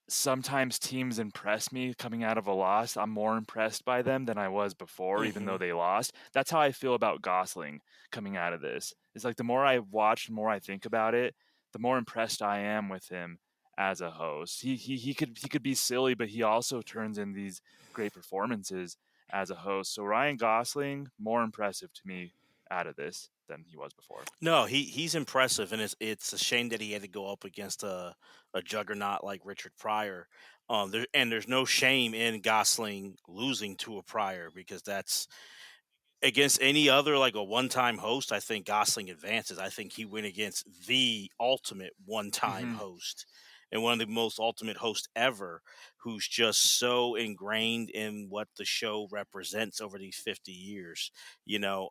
S1: sometimes teams impress me coming out of a loss. I'm more impressed by them than I was before, even though they lost. That's how I feel about Gosling coming out of this. It's like the more I watch, the more I think about it, the more impressed I am with him as a host. He could be silly, but he also turns in these great performances as a host. So Ryan Gosling, more impressive to me out of this than he was before.
S5: No, he's impressive, and it's a shame that he had to go up against a juggernaut like Richard Pryor. There's no shame in Gosling losing to a Pryor, because that's against any other, like a one-time host. I think Gosling advances. I think he went against the ultimate one-time host, and one of the most ultimate hosts ever, who's just so ingrained in what the show represents over these 50 years.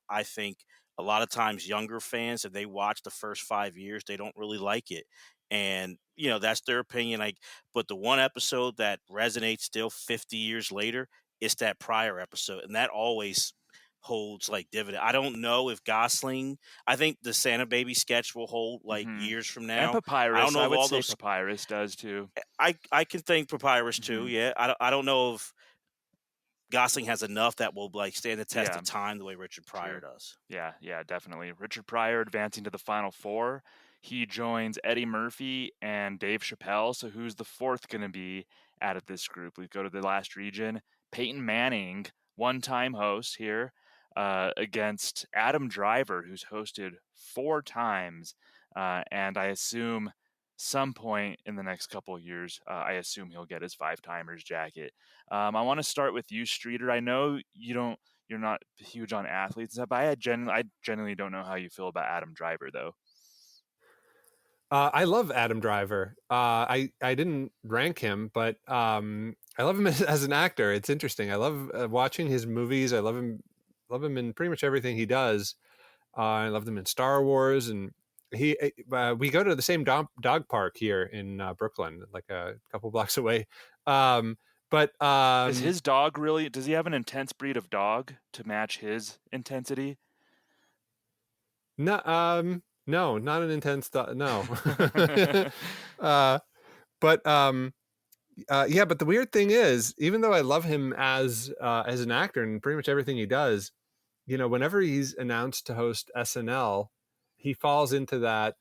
S5: I think a lot of times younger fans, if they watch the first 5 years, they don't really like it. And, that's their opinion. But the one episode that resonates still 50 years later, it's that Pryor episode. And that always holds like dividend. I don't know if Gosling, I think the Santa Baby sketch will hold like years from
S1: And
S5: now.
S1: Papyrus,
S5: I don't know
S1: I
S5: if
S1: would
S5: all
S1: say
S5: those.
S1: Papyrus does too.
S5: I can think Papyrus too. Yeah, I don't know if Gosling has enough that will like stand the test of time the way Richard Pryor does.
S1: Yeah, definitely. Richard Pryor advancing to the Final Four. He joins Eddie Murphy and Dave Chappelle. So who's the fourth going to be out of this group? We go to the last region. Peyton Manning, one-time host here, against Adam Driver, who's hosted 4 times. And I assume some point in the next couple of years, I assume he'll get his 5-timers jacket. I want to start with you, Streeter. I know you're not huge on athletes and stuff, but I genuinely don't know how you feel about Adam Driver, though.
S4: I love Adam Driver. I didn't rank him, but I love him as an actor. It's interesting. I love watching his movies. I love him in pretty much everything he does. I love him in Star Wars, and we go to the same dog park here in Brooklyn, like a couple blocks away.
S1: Is his dog really? Does he have an intense breed of dog to match his intensity?
S4: No, no, not an intense dog. No. Yeah, but the weird thing is, even though I love him as an actor and pretty much everything he does, whenever he's announced to host SNL, he falls into that,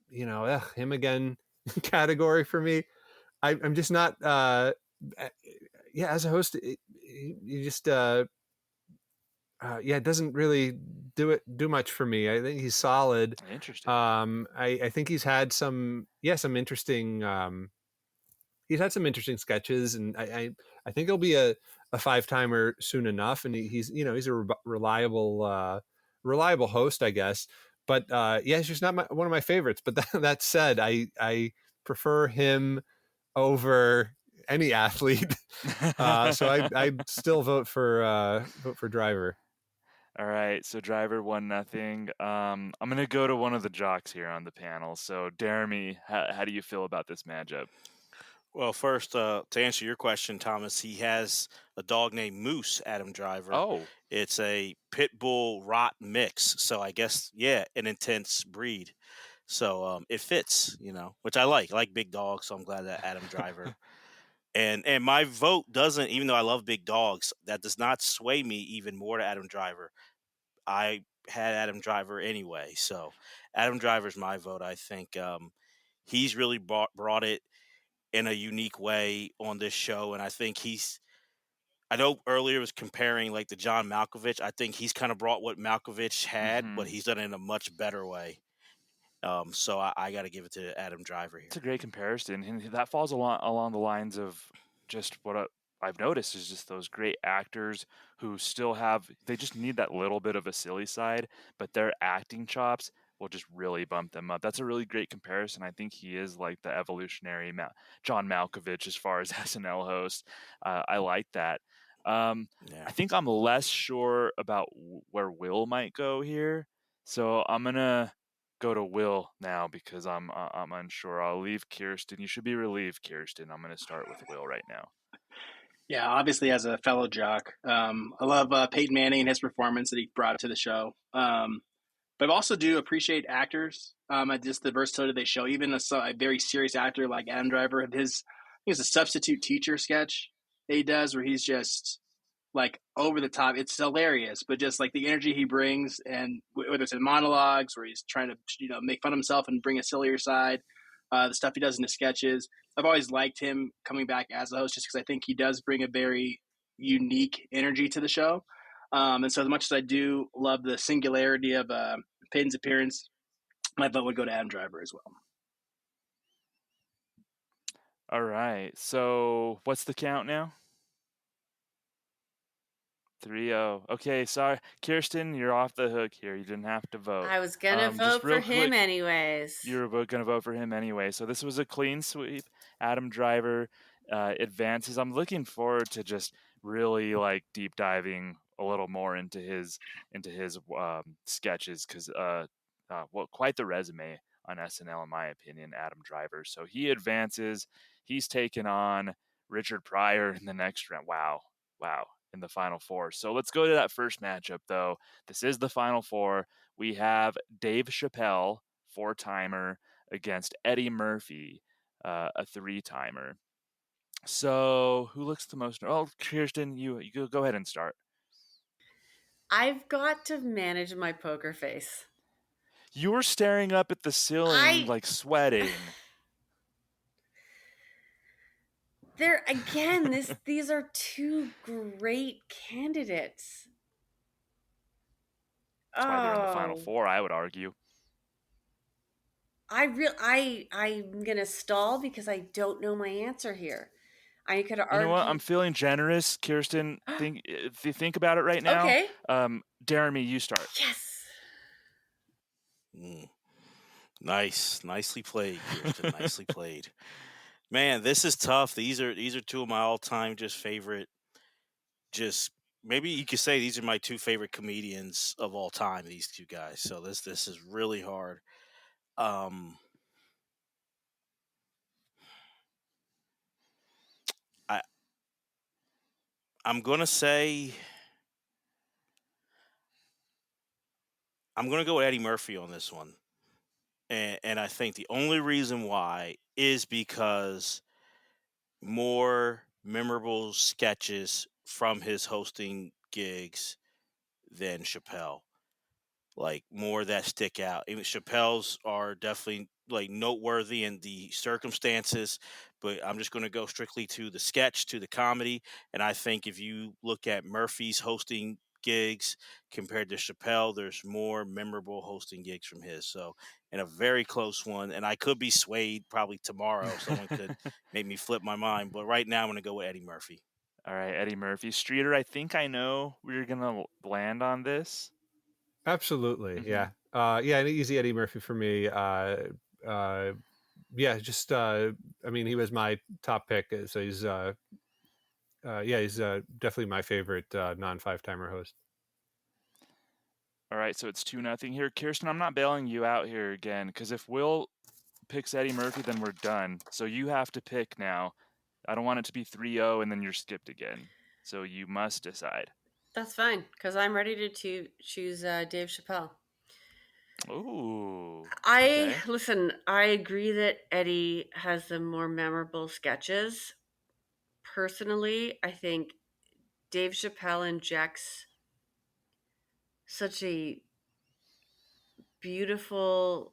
S4: him again category for me. I'm just not. As a host, you just it doesn't really do much for me. I think he's solid.
S1: Interesting.
S4: I think he's had some interesting. He's had some interesting sketches, and I think he'll be a 5-timer soon enough. And he's he's a reliable host, I guess. But he's just not one of my favorites. But that said, I prefer him over any athlete. So I'd still vote for Driver.
S1: All right, so Driver 1-0. I'm gonna go to one of the jocks here on the panel. So Jeremy, how do you feel about this matchup?
S5: Well, first, to answer your question, Thomas, he has a dog named Moose, Adam Driver.
S1: Oh.
S5: It's a pit bull rot mix. So I guess, an intense breed. So it fits, which I like. I like big dogs, so I'm glad that Adam Driver. and my vote doesn't, even though I love big dogs, that does not sway me even more to Adam Driver. I had Adam Driver anyway. So Adam Driver's my vote. I think he's really brought it in a unique way on this show. And I think I know earlier was comparing like the John Malkovich. I think he's kind of brought what Malkovich had, but he's done it in a much better way. So I got to give it to Adam Driver here.
S1: It's a great comparison, and that falls along the lines of just what I've noticed is just those great actors who still they just need that little bit of a silly side, but their acting chops will just really bump them up. That's a really great comparison. I think he is like the evolutionary John Malkovich as far as SNL host. I like that. I think I'm less sure about where Will might go here, so I'm gonna go to Will now because I'm unsure. I'll leave Kirsten. You should be relieved, Kirsten. I'm going to start with Will right now.
S3: Yeah, obviously as a fellow jock, I love Peyton Manning and his performance that he brought to the show. But I also do appreciate actors, just the versatility they show. Even a very serious actor like Adam Driver, I think it's a substitute teacher sketch that he does where he's just like over the top. It's hilarious, but just like the energy he brings, and whether it's in monologues where he's trying to make fun of himself and bring a sillier side, the stuff he does in the sketches. I've always liked him coming back as a host just because I think he does bring a very unique energy to the show. And so as much as I do love the singularity of Payton's appearance, my vote would go to Adam Driver as well.
S1: All right. So what's the count now? 3-0. Okay, sorry. Kirsten, you're off the hook here. You didn't have to vote.
S2: I was going to vote for him anyways.
S1: You were going to vote for him anyway. So this was a clean sweep. Adam Driver advances. I'm looking forward to just really like deep diving a little more into his sketches because quite the resume on SNL in my opinion, Adam Driver. So he advances. He's taken on Richard Pryor in the next round. Wow. In the Final Four. So let's go to that first matchup, though. This is the Final Four. We have Dave Chappelle, 4-timer, against Eddie Murphy, a 3-timer. So who looks the most... Oh, Kirsten, you go ahead and start.
S2: I've got to manage my poker face.
S1: You were staring up at the ceiling, like sweating.
S2: There again, these are two great candidates.
S1: That's why they're in the Final Four, I would argue.
S2: I'm gonna stall because I don't know my answer here. I could argue.
S1: You know what? I'm feeling generous, Kirsten. If you think about it right now.
S2: Okay.
S1: Jeremy, you start.
S2: Yes.
S5: Nicely played, Kirsten. Nicely played. Man, this is tough. These are two of my all-time just favorite. Just maybe you could say these are my two favorite comedians of all time. These two guys. So this is really hard. I'm gonna say I'm gonna go with Eddie Murphy on this one, and I think the only reason why is because more memorable sketches from his hosting gigs than Chappelle. Like more that stick out. Even Chappelle's are definitely like noteworthy in the circumstances, but I'm just going to go strictly to the sketch, to the comedy. And I think if you look at Murphy's hosting gigs compared to Chappelle, there's more memorable hosting gigs from his. So, in a very close one, and I could be swayed probably tomorrow. Someone could make me flip my mind, but right now I'm going to go with Eddie Murphy.
S1: All right, Eddie Murphy. Streeter, I think I know where you're going to land on this.
S4: Absolutely. Mm-hmm. Yeah. An easy Eddie Murphy for me. I mean, he was my top pick. So he's definitely my favorite non-5-timer host.
S1: All right, so it's 2-0 here. Kirsten, I'm not bailing you out here again, because if Will picks Eddie Murphy, then we're done. So you have to pick now. I don't want it to be 3-0 and then you're skipped again. So you must decide.
S2: That's fine, because I'm ready to choose Dave Chappelle.
S1: Ooh.
S2: Listen, I agree that Eddie has the more memorable sketches. Personally, I think Dave Chappelle injects such a beautiful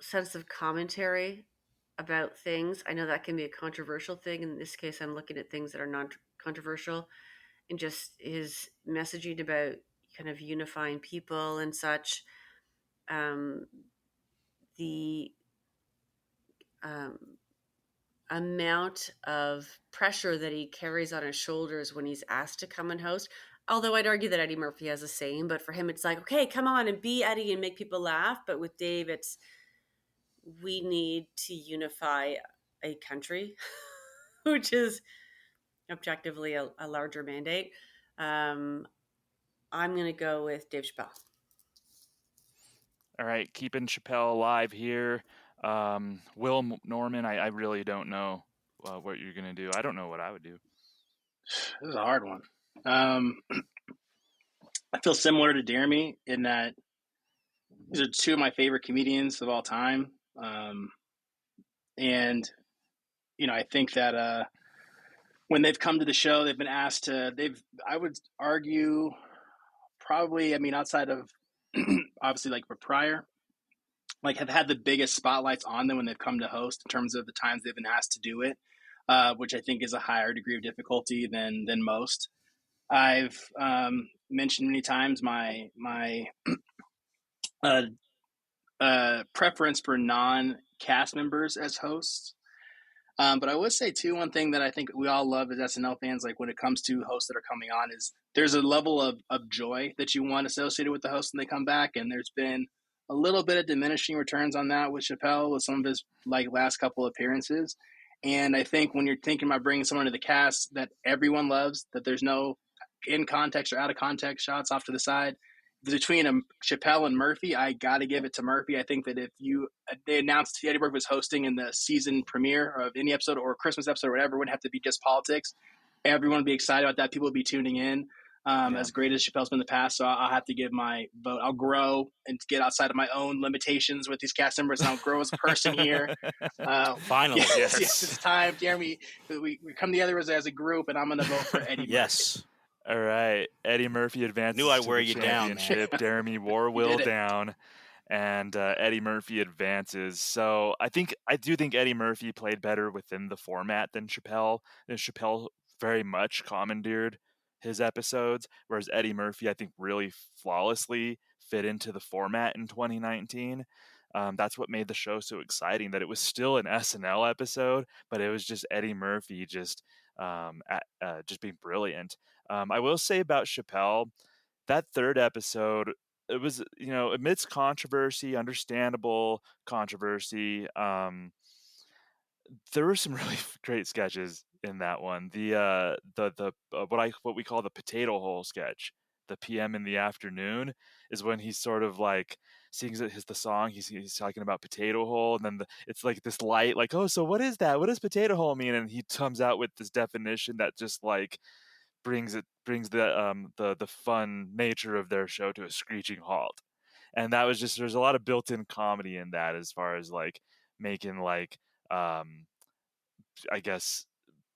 S2: sense of commentary about things. I know that can be a controversial thing. In this case, I'm looking at things that are non-controversial, and just his messaging about kind of unifying people and such. the amount of pressure that he carries on his shoulders when he's asked to come and host. Although I'd argue that Eddie Murphy has the same, but for him, it's like, okay, come on and be Eddie and make people laugh. But with Dave, it's, we need to unify a country, which is objectively a larger mandate. I'm going to go with Dave Chappelle.
S1: All right, keeping Chappelle alive here. Will Norman, I really don't know what you're going to do. I don't know what I would do.
S3: This is a hard one. I feel similar to Jeremy in that these are two of my favorite comedians of all time. And, I think that when they've come to the show, they've been asked to, I would argue probably, outside of obviously like Pryor, like have had the biggest spotlights on them when they've come to host in terms of the times they've been asked to do it, which I think is a higher degree of difficulty than most. I've mentioned many times my preference for non-cast members as hosts. But I would say too, one thing that I think we all love as SNL fans, like when it comes to hosts that are coming on, is there's a level of joy that you want associated with the host when they come back. And there's been a little bit of diminishing returns on that with Chappelle with some of his like last couple appearances. And I think when you're thinking about bringing someone to the cast that everyone loves, that there's no in context or out of context shots off to the side, between Chappelle and Murphy, I got to give it to Murphy. I think that if they announced Eddie Murphy was hosting in the season premiere of any episode or Christmas episode or whatever, it wouldn't have to be just politics. Everyone would be excited about that. People would be tuning in. As great as Chappelle's been in the past, so I'll have to give my vote. I'll grow and get outside of my own limitations with these cast members, and I'll grow as a person here.
S5: Finally,
S3: yes, it's time, Jeremy. We come together as a group, and I'm going to vote for Eddie.
S5: Yes.
S1: All right, Eddie Murphy advances.
S5: Knew I'd
S1: to
S5: wear
S1: the
S5: you down,
S1: championship. Jeremy wore Will down, and Eddie Murphy advances. So I do think Eddie Murphy played better within the format than Chappelle. And Chappelle very much commandeered his episodes, whereas Eddie Murphy, I think, really flawlessly fit into the format in 2019. That's what made the show so exciting, that it was still an SNL episode, but it was just Eddie Murphy just being brilliant. I will say about Chappelle, that third episode, it was, amidst controversy, understandable controversy, there were some really great sketches in that one. The what we call the potato hole sketch, the PM in the afternoon, is when he's sort of like sings the song. He's talking about potato hole, and then it's like this light, like, oh, so what is that? What does potato hole mean? And he comes out with this definition that just like brings the fun nature of their show to a screeching halt. And that was just, there's a lot of built-in comedy in that, as far as like making like I guess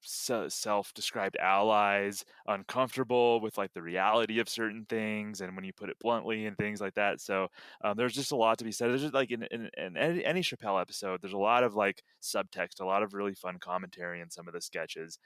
S1: self-described allies uncomfortable with like the reality of certain things, and when you put it bluntly and things like that. So there's just a lot to be said. There's just like in any Chappelle episode, there's a lot of like subtext, a lot of really fun commentary in some of the sketches.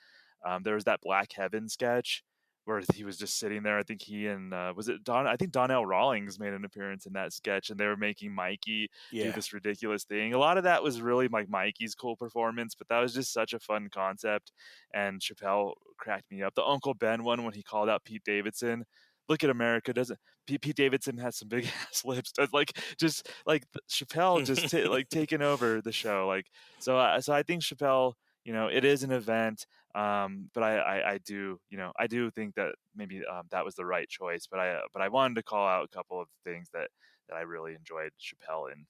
S1: There was that Black Heaven sketch where he was just sitting there. I think he and was it Don? I think Donnell Rawlings made an appearance in that sketch, and they were making Mikey do this ridiculous thing. A lot of that was really like Mikey's cool performance, but that was just such a fun concept. And Chappelle cracked me up. The Uncle Ben one, when he called out Pete Davidson. Look at America, doesn't Pete Davidson has some big ass lips? Like just like Chappelle just taking over the show. Like so I think Chappelle, it is an event. But I do think that maybe that was the right choice. But I wanted to call out a couple of things that I really enjoyed Chappelle in.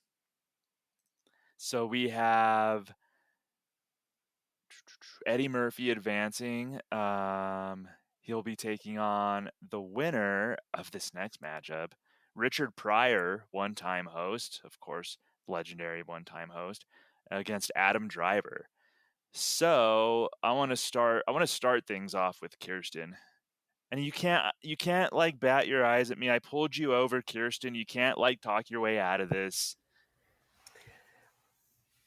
S1: So we have Eddie Murphy advancing. He'll be taking on the winner of this next matchup, Richard Pryor, one-time host, of course, legendary one-time host, against Adam Driver. So I want to start things off with Kirsten, and you can't like bat your eyes at me. I pulled you over, Kirsten. You can't like talk your way out of this.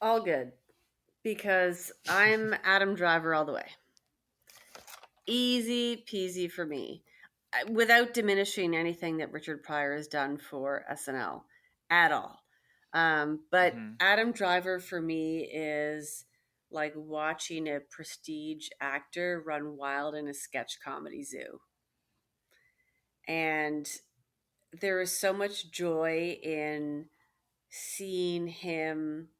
S2: All good, because I'm Adam Driver all the way. Easy peasy for me, without diminishing anything that Richard Pryor has done for SNL at all. But
S1: Mhm.
S2: Adam Driver for me is like watching a prestige actor run wild in a sketch comedy zoo. And there is so much joy in seeing him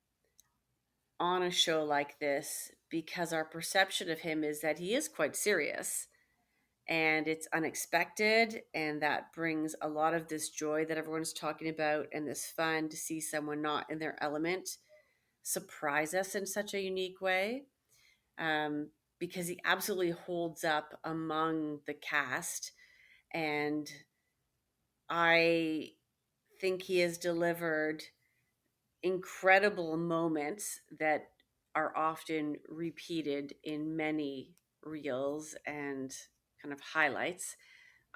S2: on a show like this because our perception of him is that he is quite serious and it's unexpected, and that brings a lot of this joy that everyone's talking about and this fun to see someone not in their element surprise us in such a unique way, um, because he absolutely holds up among the cast. And I think he has delivered incredible moments that are often repeated in many reels and kind of highlights.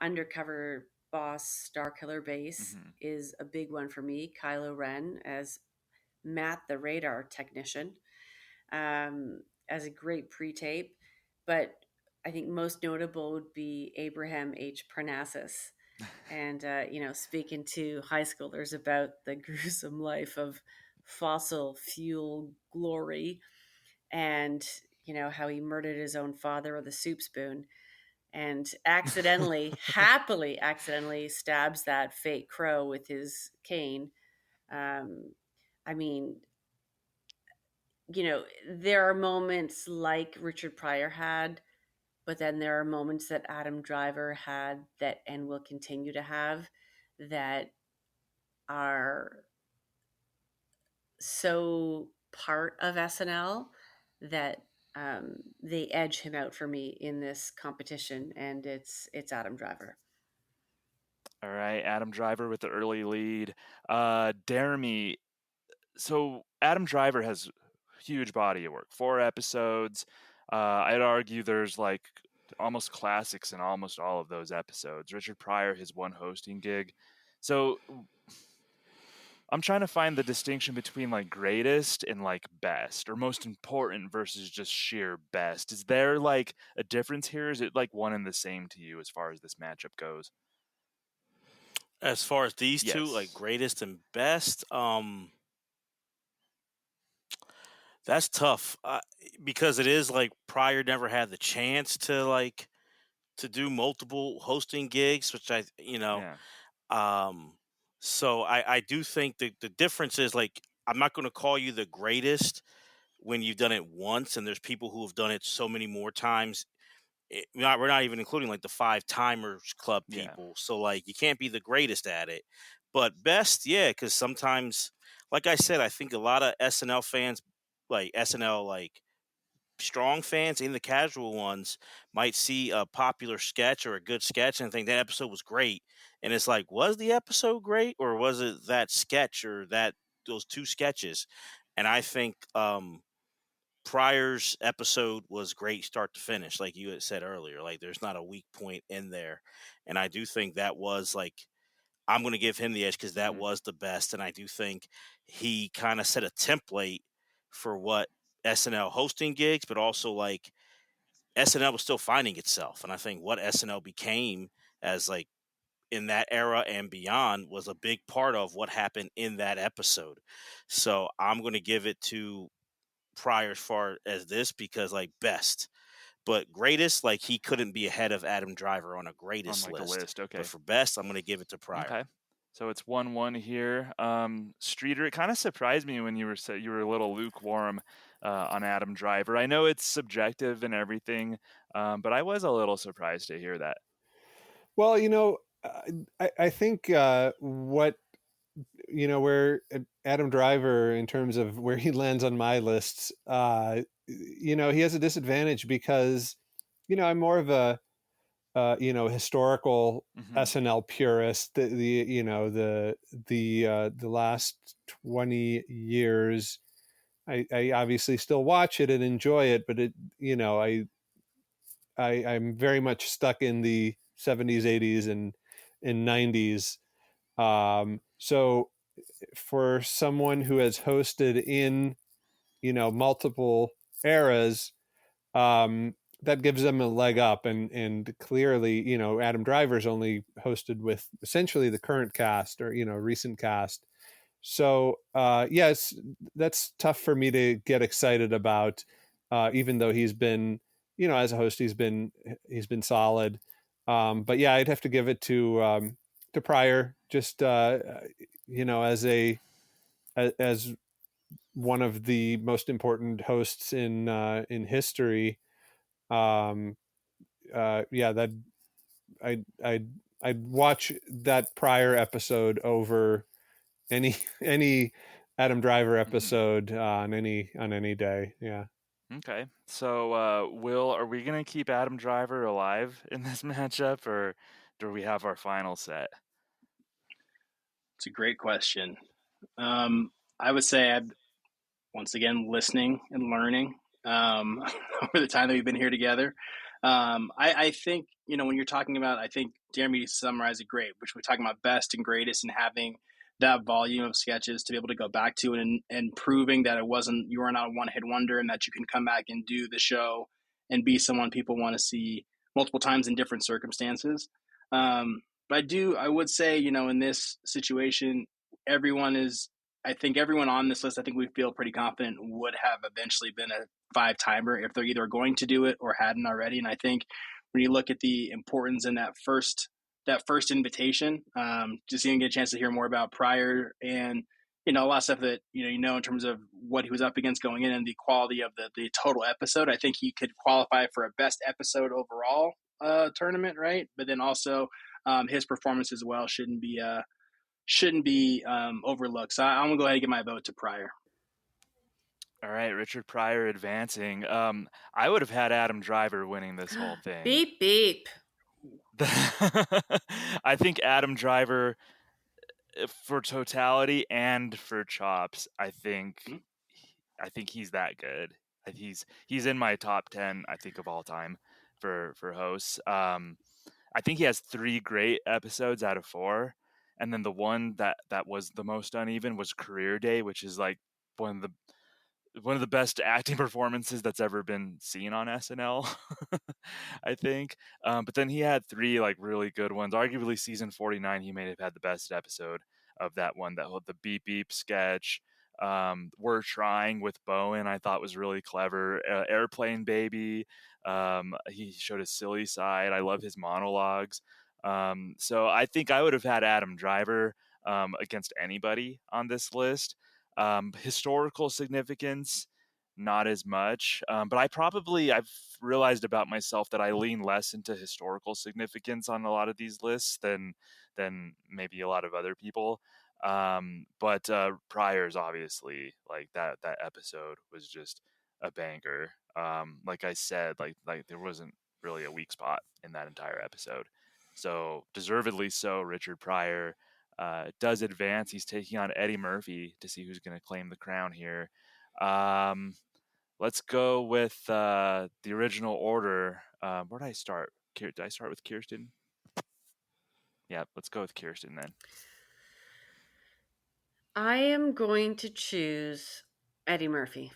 S2: Undercover Boss Star Killer Base
S1: Mhm.
S2: is a big one for me. Kylo Ren as Matt the radar technician, as a great pre-tape. But I think most notable would be Abraham H. Parnassus. And, speaking to high schoolers about the gruesome life of fossil fuel glory, and, how he murdered his own father with a soup spoon and happily accidentally stabs that fake crow with his cane. Um, I mean, there are moments like Richard Pryor had, but then there are moments that Adam Driver had that and will continue to have that are so part of SNL that they edge him out for me in this competition, and it's Adam Driver.
S1: All right, Adam Driver with the early lead. Jeremy, so Adam Driver has huge body of work, 4 episodes. I'd argue there's like almost classics in almost all of those episodes. Richard Pryor, his one hosting gig. So I'm trying to find the distinction between like greatest and like best or most important versus just sheer best. Is there like a difference here? Is it like one and the same to you as far as this matchup goes?
S5: As far as these two, like
S1: Yes.
S5: greatest and best, that's tough because it is like Pryor never had the chance to do multiple hosting gigs, which
S1: Yeah.
S5: um, so I do think that the difference is like I'm not going to call you the greatest when you've done it once, and there's people who have done it so many more times. We're not even including like the 5 timers club
S1: Yeah.
S5: people. So like you can't be the greatest at it, but best, yeah, because sometimes, like I said, I think a lot of SNL fans, like SNL, like strong fans and the casual ones, might see a popular sketch or a good sketch and think that episode was great. And it's like, was the episode great or was it that sketch or those 2 sketches? And I think Pryor's episode was great start to finish, like you had said earlier. Like there's not a weak point in there. And I do think that was like I'm gonna give him the edge because that
S1: Mhm.
S5: was the best. And I do think he kind of set a template for what SNL hosting gigs, but also like SNL was still finding itself. And I think what SNL became as like in that era and beyond was a big part of what happened in that episode. So I'm going to give it to Pryor as far as this because like best, but greatest, like he couldn't be ahead of Adam Driver on a
S1: On
S5: greatest
S1: like a
S5: list.
S1: list.
S5: But
S1: Okay.
S5: for best, I'm going to give it to Pryor.
S1: Okay. So it's 1-1 here. Streeter, it kind of surprised me when you were a little lukewarm on Adam Driver. I know it's subjective and everything, but I was a little surprised to hear that.
S4: Well, I think what where Adam Driver, in terms of where he lands on my lists, he has a disadvantage because I'm more of a historical
S1: Hmm.
S4: SNL purist. The last 20 years, I obviously still watch it and enjoy it, but I'm very much stuck in the 70s, 80s, and 90s. So for someone who has hosted in multiple eras, that gives them a leg up, and clearly Adam Driver's only hosted with essentially the current cast or recent cast, So yes, that's tough for me to get excited about, even though he's been, as a host, he's been solid. But yeah, I'd have to give it to Pryor, just as one of the most important hosts in history. Um, yeah, that I'd watch that Pryor episode over any Adam Driver episode on any day. Yeah.
S1: Okay. So, Will, are we going to keep Adam Driver alive in this matchup, or do we have our final set?
S3: It's a great question. I would say I'm once again listening and learning over the time that we've been here together. I think, when you're talking about, I think Jeremy summarized it great, which we're talking about best and greatest and having that volume of sketches to be able to go back to and proving that you were not a one hit wonder and that you can come back and do the show and be someone people want to see multiple times in different circumstances. But I would say, in this situation, I think everyone on this list, I think we feel pretty confident would have eventually been a 5-timer if they're either going to do it or hadn't already. And I think when you look at the importance in that first invitation, just even get a chance to hear more about Pryor and, a lot of stuff that, in terms of what he was up against going in and the quality of the total episode, I think he could qualify for a best episode overall tournament, right? But then also his performance as well shouldn't be overlooked. So I'm gonna go ahead and give my vote to Pryor.
S1: All right, Richard Pryor advancing. I would have had Adam Driver winning this whole thing.
S2: Beep, beep.
S1: I think Adam Driver, for totality and for chops, I think he's that good. He's in my top 10, I think, of all time for hosts. I think he has 3 great episodes out of 4, and then the one that was the most uneven was Career Day, which is like one of the best acting performances that's ever been seen on SNL, I think. But then he had 3 like really good ones. Arguably, season 49, he may have had the best episode of that one. The beep beep sketch. We're Trying with Bowen, I thought was really clever. Airplane Baby. He showed a silly side. I love his monologues. So I think I would have had Adam Driver against anybody on this list. Historical significance, not as much. But I've realized about myself that I lean less into historical significance on a lot of these lists than maybe a lot of other people. But Pryor's obviously, like, that episode was just a banger. Like I said, like there wasn't really a weak spot in that entire episode. So deservedly so, Richard Pryor does advance. He's taking on Eddie Murphy to see who's going to claim the crown here. Let's go with the original order. Where did I start? Did I start with Kirsten? Yeah, let's go with Kirsten then.
S2: I am going to choose Eddie Murphy.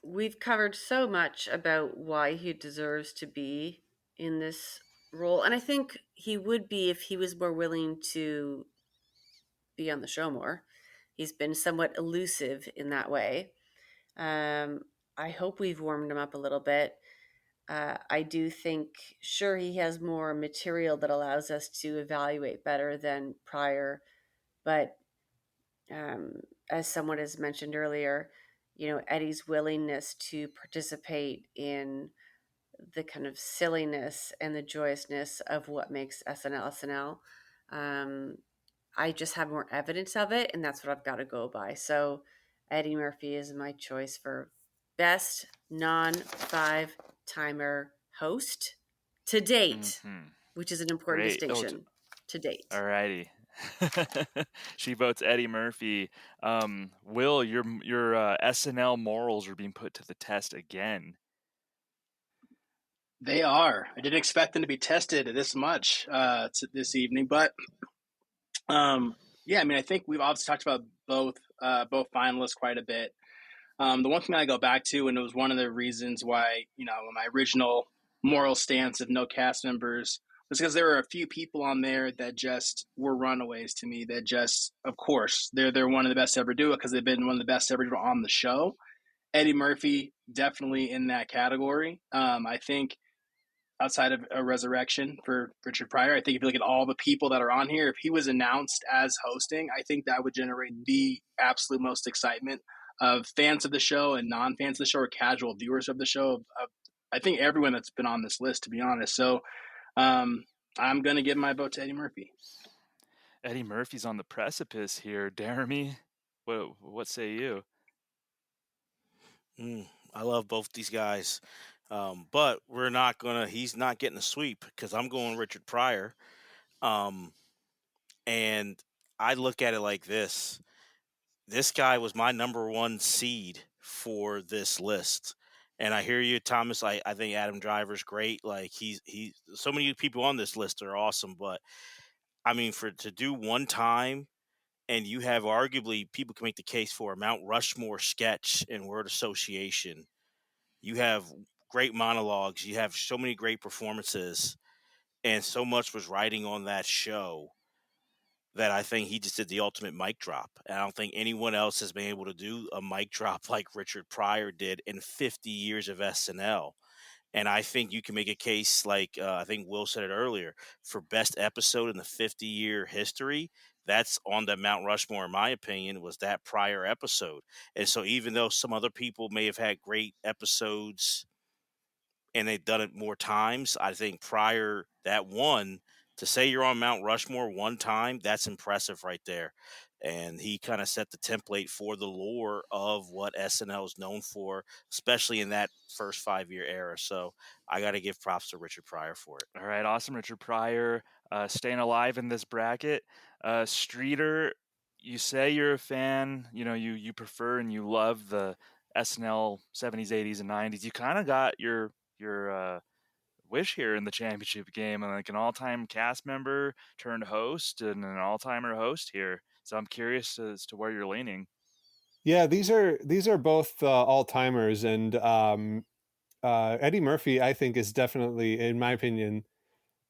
S2: We've covered so much about why he deserves to be in this role, and I think he would be if he was more willing to be on the show more. He's been somewhat elusive in that way. I hope we've warmed him up a little bit. I do think, sure, he has more material that allows us to evaluate better than Pryor, but as someone has mentioned earlier, Eddie's willingness to participate in the kind of silliness and the joyousness of what makes SNL. I just have more evidence of it, and that's what I've got to go by. So Eddie Murphy is my choice for best non-5 timer host to date, which is an important distinction. To date.
S1: All righty. She votes Eddie Murphy. Will, your SNL morals are being put to the test again.
S3: They are. I didn't expect them to be tested this much this evening, but yeah, I mean, I think we've obviously talked about both finalists quite a bit. The one thing I go back to, and it was one of the reasons why, my original moral stance of no cast members It's because there were a few people on there that just were runaways to me. That just, of course, they're one of the best to ever do it because they've been one of the best to ever do it on the show. Eddie Murphy definitely in that category. I think outside of a resurrection for Richard Pryor, I think if you look at all the people that are on here, if he was announced as hosting, I think that would generate the absolute most excitement of fans of the show and non-fans of the show or casual viewers of the show. Of I think everyone that's been on this list, to be honest. So I'm going to give my vote to Eddie Murphy.
S1: Eddie Murphy's on the precipice here. Jeremy, what say you?
S5: I love both these guys. But he's not getting a sweep because I'm going Richard Pryor. And I look at it like this. This guy was my number one seed for this list. And I hear you, Thomas. I think Adam Driver's great. Like he's so many people on this list are awesome. But I mean, to do one time, and you have arguably people can make the case for a Mount Rushmore sketch and word association. You have great monologues. You have so many great performances, and so much was riding on that show that I think he just did the ultimate mic drop. And I don't think anyone else has been able to do a mic drop like Richard Pryor did in 50 years of SNL. And I think you can make a case like I think Will said it earlier for best episode in the 50-year history. That's on the Mount Rushmore, in my opinion, was that Pryor episode. And so even though some other people may have had great episodes and they've done it more times, I think Pryor, that one, to say you're on Mount Rushmore one time, that's impressive right there. And he kind of set the template for the lore of what SNL is known for, especially in that first 5-year era. So I got to give props to Richard Pryor for it.
S1: All right, awesome. Richard Pryor staying alive in this bracket. Streeter, you say you're a fan, you prefer and you love the SNL 70s, 80s, and 90s. You kind of got your wish here in the championship game, and like an all-time cast member turned host and an all-timer host here. So I'm curious as to where you're leaning.
S4: Yeah, these are both all-timers, and Eddie Murphy, I think, is definitely, in my opinion,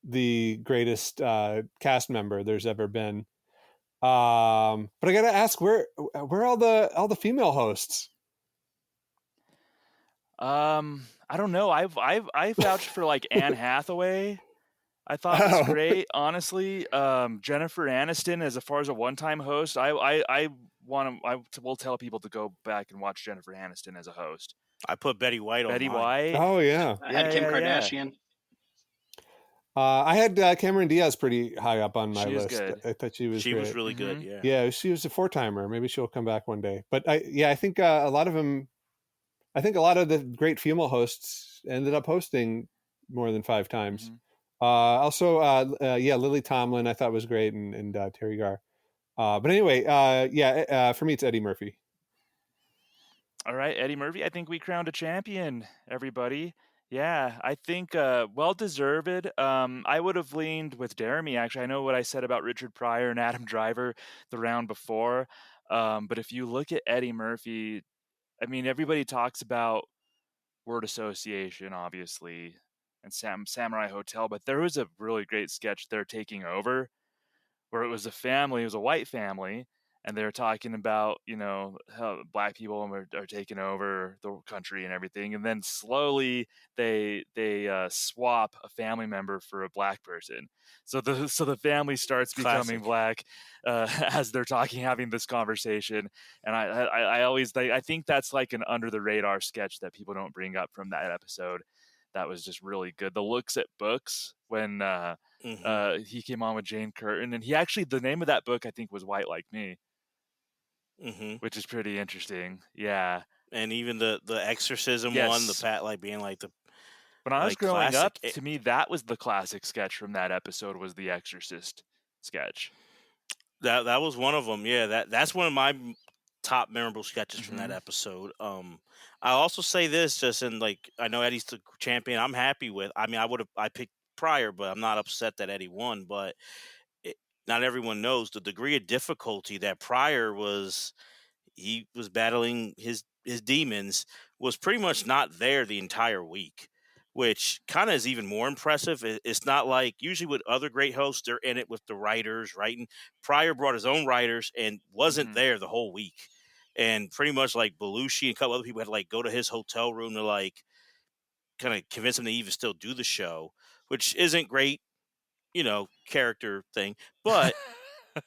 S4: the greatest cast member there's ever been. But I gotta ask, where are all the female hosts?
S1: I don't know. I vouched for like Anne Hathaway. I thought was great, honestly. Jennifer Aniston, as far as a one-time host, I will tell people to go back and watch Jennifer Aniston as a host.
S5: I put Betty White on
S1: Betty
S5: mine.
S1: White.
S4: Oh yeah.
S3: I had Kim Kardashian.
S4: I had Cameron Diaz pretty high up on my list.
S1: Good.
S4: I thought she was
S5: She
S4: great.
S5: was really good. Yeah.
S4: Yeah, she was a 4-timer. Maybe she'll come back one day. But I think a lot of them. I think a lot of the great female hosts ended up hosting more than 5 times.
S1: Mm-hmm.
S4: Also, Lily Tomlin I thought was great, and Terry Garr. But anyway, for me it's Eddie Murphy.
S1: All right, Eddie Murphy. I think we crowned a champion, everybody. Yeah, I think well-deserved. I would have leaned with Jeremy, actually. I know what I said about Richard Pryor and Adam Driver the round before. But if you look at Eddie Murphy, I mean, everybody talks about word association, obviously, and Samurai Hotel, but there was a really great sketch there, Taking Over, where it was a white family, and they were talking about, how black people are taking over the country and everything, and then slowly they swap a family member for a black person. So the family starts becoming black as they're having this conversation. And I think that's like an under the radar sketch that people don't bring up from that episode. That was just really good. The Looks at Books, when he came on with Jane Curtin, and the name of that book I think was White Like Me, which is pretty interesting. Yeah,
S5: and even the exorcism one, the Pat like being like the.
S1: When I was growing up, to me that was the classic sketch from that episode, was the Exorcist sketch.
S5: That was one of them. Yeah, that's one of my top memorable sketches from that episode. I also say this, just in like, I know Eddie's the champion. I'm happy with. I mean, I picked Pryor, but I'm not upset that Eddie won. But not everyone knows the degree of difficulty that Pryor was. He was battling his demons, was pretty much not there the entire week, which kind of is even more impressive. It's not like usually with other great hosts, they're in it with the writers, writing. Pryor brought his own writers and wasn't there the whole week. And pretty much like Belushi and a couple other people had to like go to his hotel room to like kind of convince him to even still do the show, which isn't great, character thing. But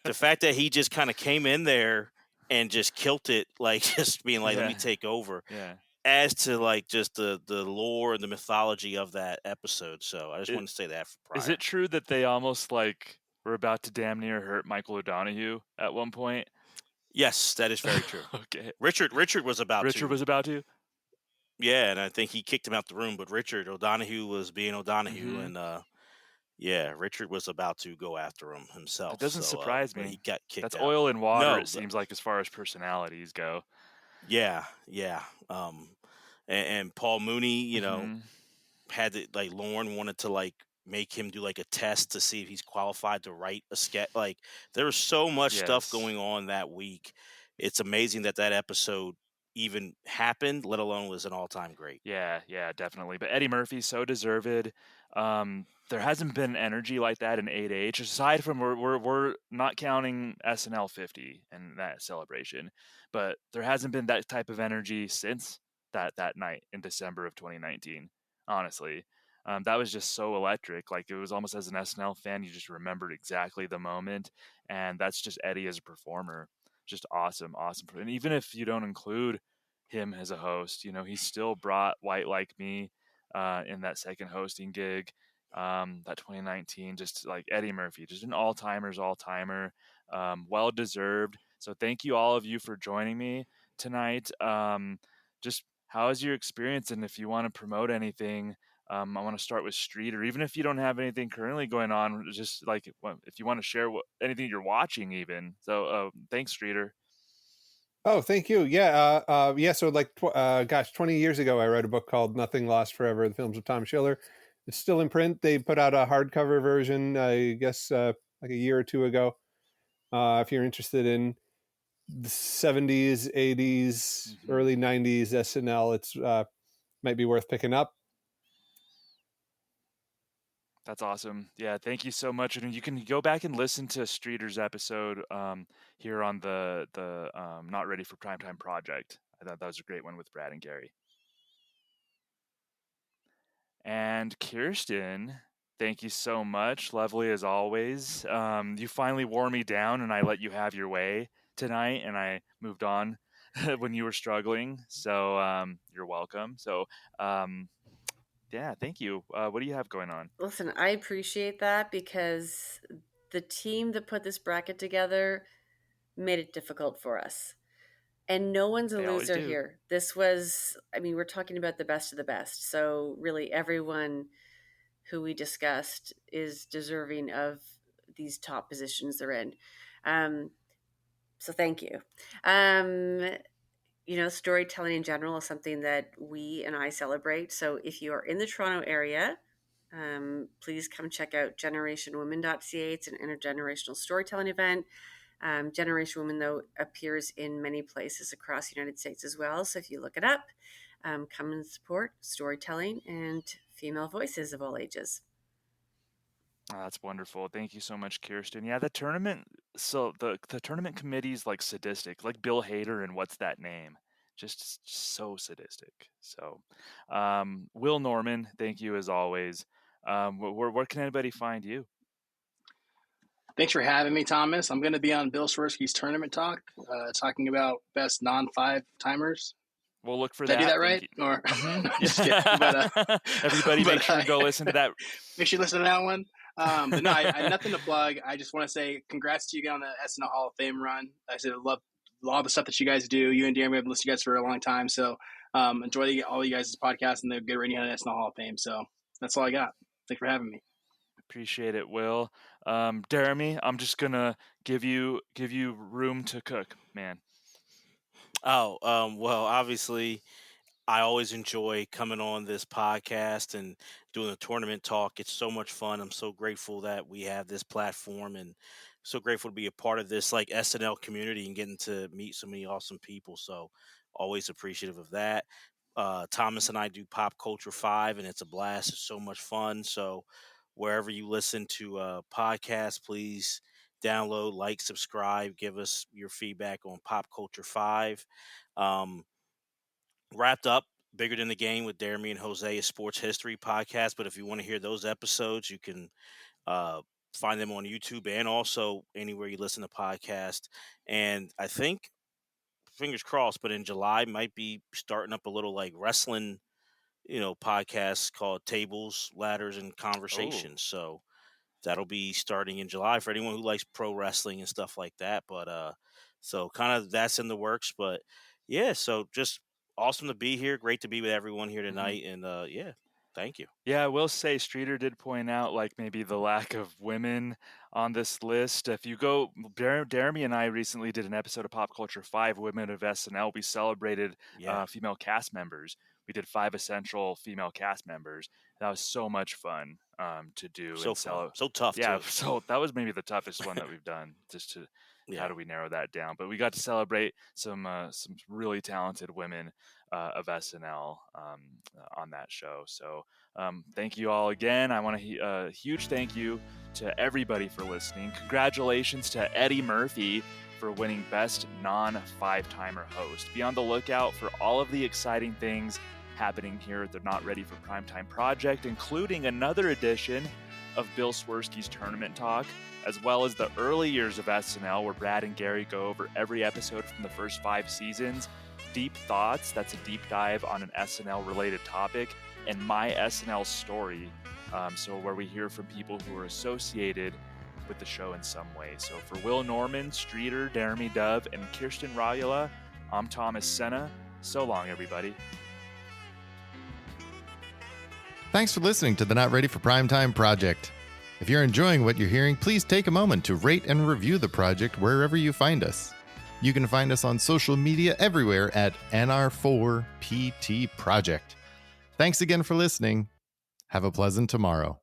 S5: the fact that he just kind of came in there and just killed it, like just being like, let me take over.
S1: Yeah.
S5: As to like just the lore and the mythology of that episode. So I just want to say that for Pryor.
S1: Is it true that they almost like were about to damn near hurt Michael O'Donoghue at one point?
S5: Yes, that is very true.
S1: Okay.
S5: Richard was about to.
S1: Richard was about to?
S5: Yeah, and I think he kicked him out the room, but Richard O'Donoghue was being O'Donoghue, and Richard was about to go after him himself.
S1: It doesn't surprise me.
S5: He got kicked
S1: That's
S5: out.
S1: oil and water, it seems like, as far as personalities go.
S5: Yeah. And Paul Mooney, had to, like, Lorne wanted to like make him do like a test to see if he's qualified to write a sketch. Like, there was so much stuff going on that week. It's amazing that episode even happened, let alone was an all-time great.
S1: Yeah, definitely. But Eddie Murphy, so deserved. There hasn't been energy like that in 8H. Aside from we're not counting SNL 50 and that celebration, but there hasn't been that type of energy since that night in December of 2019. Honestly, that was just so electric. Like, it was almost, as an SNL fan, you just remembered exactly the moment, and that's just Eddie as a performer. Just awesome. And even if you don't include him as a host, he still brought White Like Me in that second hosting gig, that 2019, just like Eddie Murphy, just an all-timer, well deserved. So thank you, all of you, for joining me tonight. Just how is your experience? And if you want to promote anything, I want to start with Streeter. Even if you don't have anything currently going on, just like if you want to share anything you're watching even. So thanks, Streeter.
S4: Oh, thank you. Yeah. So like, 20 years ago, I wrote a book called Nothing Lost Forever, the films of Tom Schiller. It's still in print. They put out a hardcover version, I guess, like a year or two ago. If you're interested in the 70s, 80s, early 90s SNL, it's might be worth picking up.
S1: That's awesome. Yeah, thank you so much. And you can go back and listen to Streeter's episode here on the Not Ready for Primetime Project. I thought that was a great one with Brad and Gary. And Kirsten, thank you so much. Lovely as always. You finally wore me down, and I let you have your way tonight, and I moved on when you were struggling. So you're welcome. So yeah, thank you. What do you have going on?
S2: Listen, I appreciate that, because the team that put this bracket together made it difficult for us. And no one's a
S1: They always
S2: loser
S1: do.
S2: here. This was, we're talking about the best of the best. So really everyone who we discussed is deserving of these top positions they're in. So thank you. Storytelling in general is something that we and I celebrate. So if you are in the Toronto area, please come check out generationwomen.ca. It's an intergenerational storytelling event. Generation Women, though, appears in many places across the United States as well. So if you look it up, come and support storytelling and female voices of all ages.
S1: Oh, that's wonderful. Thank you so much, Kirsten. Yeah, the tournament. So the tournament committee's like sadistic, like Bill Hader and What's That Name? Just so sadistic. So, Will Norman, thank you as always. Where can anybody find you?
S3: Thanks for having me, Thomas. I'm going to be on Bill Swerski's Tournament Talk, talking about best non-5 timers.
S1: We'll look for
S3: Did
S1: that.
S3: I do that right? Or just kidding. But,
S1: everybody, make sure to go listen to that.
S3: Make sure you listen to that one. But no, I nothing to plug. I just want to say congrats to you guys on the SNL Hall of Fame run. I said I love all the stuff that you guys do. You and Darren, have been listening to you guys for a long time. So enjoy all you guys' podcasts and the good rating on the SNL Hall of Fame. So that's all I got. Thanks for having me.
S1: Appreciate it, Will. Jeremy, I'm just gonna give you room to cook, man.
S5: Well, obviously, I always enjoy coming on this podcast and doing the tournament talk. It's so much fun. I'm so grateful that we have this platform, and so grateful to be a part of this like SNL community and getting to meet so many awesome people. So always appreciative of that. Thomas and I do Pop Culture 5, and it's a blast. It's so much fun. So wherever you listen to podcasts, please download, like, subscribe, give us your feedback on Pop Culture 5. Um, Wrapped up Bigger Than the Game with Jeremy and Jose, a sports history podcast. But if you want to hear those episodes, you can uh, find them on YouTube and also anywhere you listen to podcasts. And I think, fingers crossed, but in July might be starting up a little like wrestling, podcast called Tables, Ladders, and
S1: Oh,
S5: Conversations. So that'll be starting in July for anyone who likes pro wrestling and stuff like that. But so kind of that's in the works. But yeah, so just awesome to be here. Great to be with everyone here
S1: mhm.
S5: tonight. And yeah, thank you.
S1: Yeah, I will say Streeter did point out like maybe the lack of women on this list. If you go, Jeremy and I recently did an episode of Pop Culture 5, Women of SNL. We celebrated
S5: Yeah,
S1: female cast members. We did 5 essential female cast members. That was so much fun to do.
S5: so
S1: And
S5: fun,
S1: so,
S5: so tough
S1: yeah,
S5: too.
S1: so that was maybe the toughest one that we've done. Just to how
S5: Yeah.
S1: do we narrow that down? But we got to celebrate some really talented women of SNL on that show. So thank you all again. I want a huge thank you to everybody for listening. Congratulations to Eddie Murphy for winning Best Non-5-Timer Host. Be on the lookout for all of the exciting things happening here at the Not Ready for Primetime Project, including another edition of Bill Swerski's Tournament Talk, as well as the early years of SNL, where Brad and Gary go over every episode from the first 5 seasons. Deep Thoughts, that's a deep dive on an SNL-related topic, and My SNL Story, so where we hear from people who are associated with the show in some way. So for Will Norman, Streeter, Jeremy Dove, and Kirsten Rayula, I'm Thomas Senna. So long, everybody.
S6: Thanks for listening to the Not Ready for Primetime Project. If you're enjoying what you're hearing, please take a moment to rate and review the project wherever you find us. You can find us on social media everywhere at NR4PT Project. Thanks again for listening. Have a pleasant tomorrow.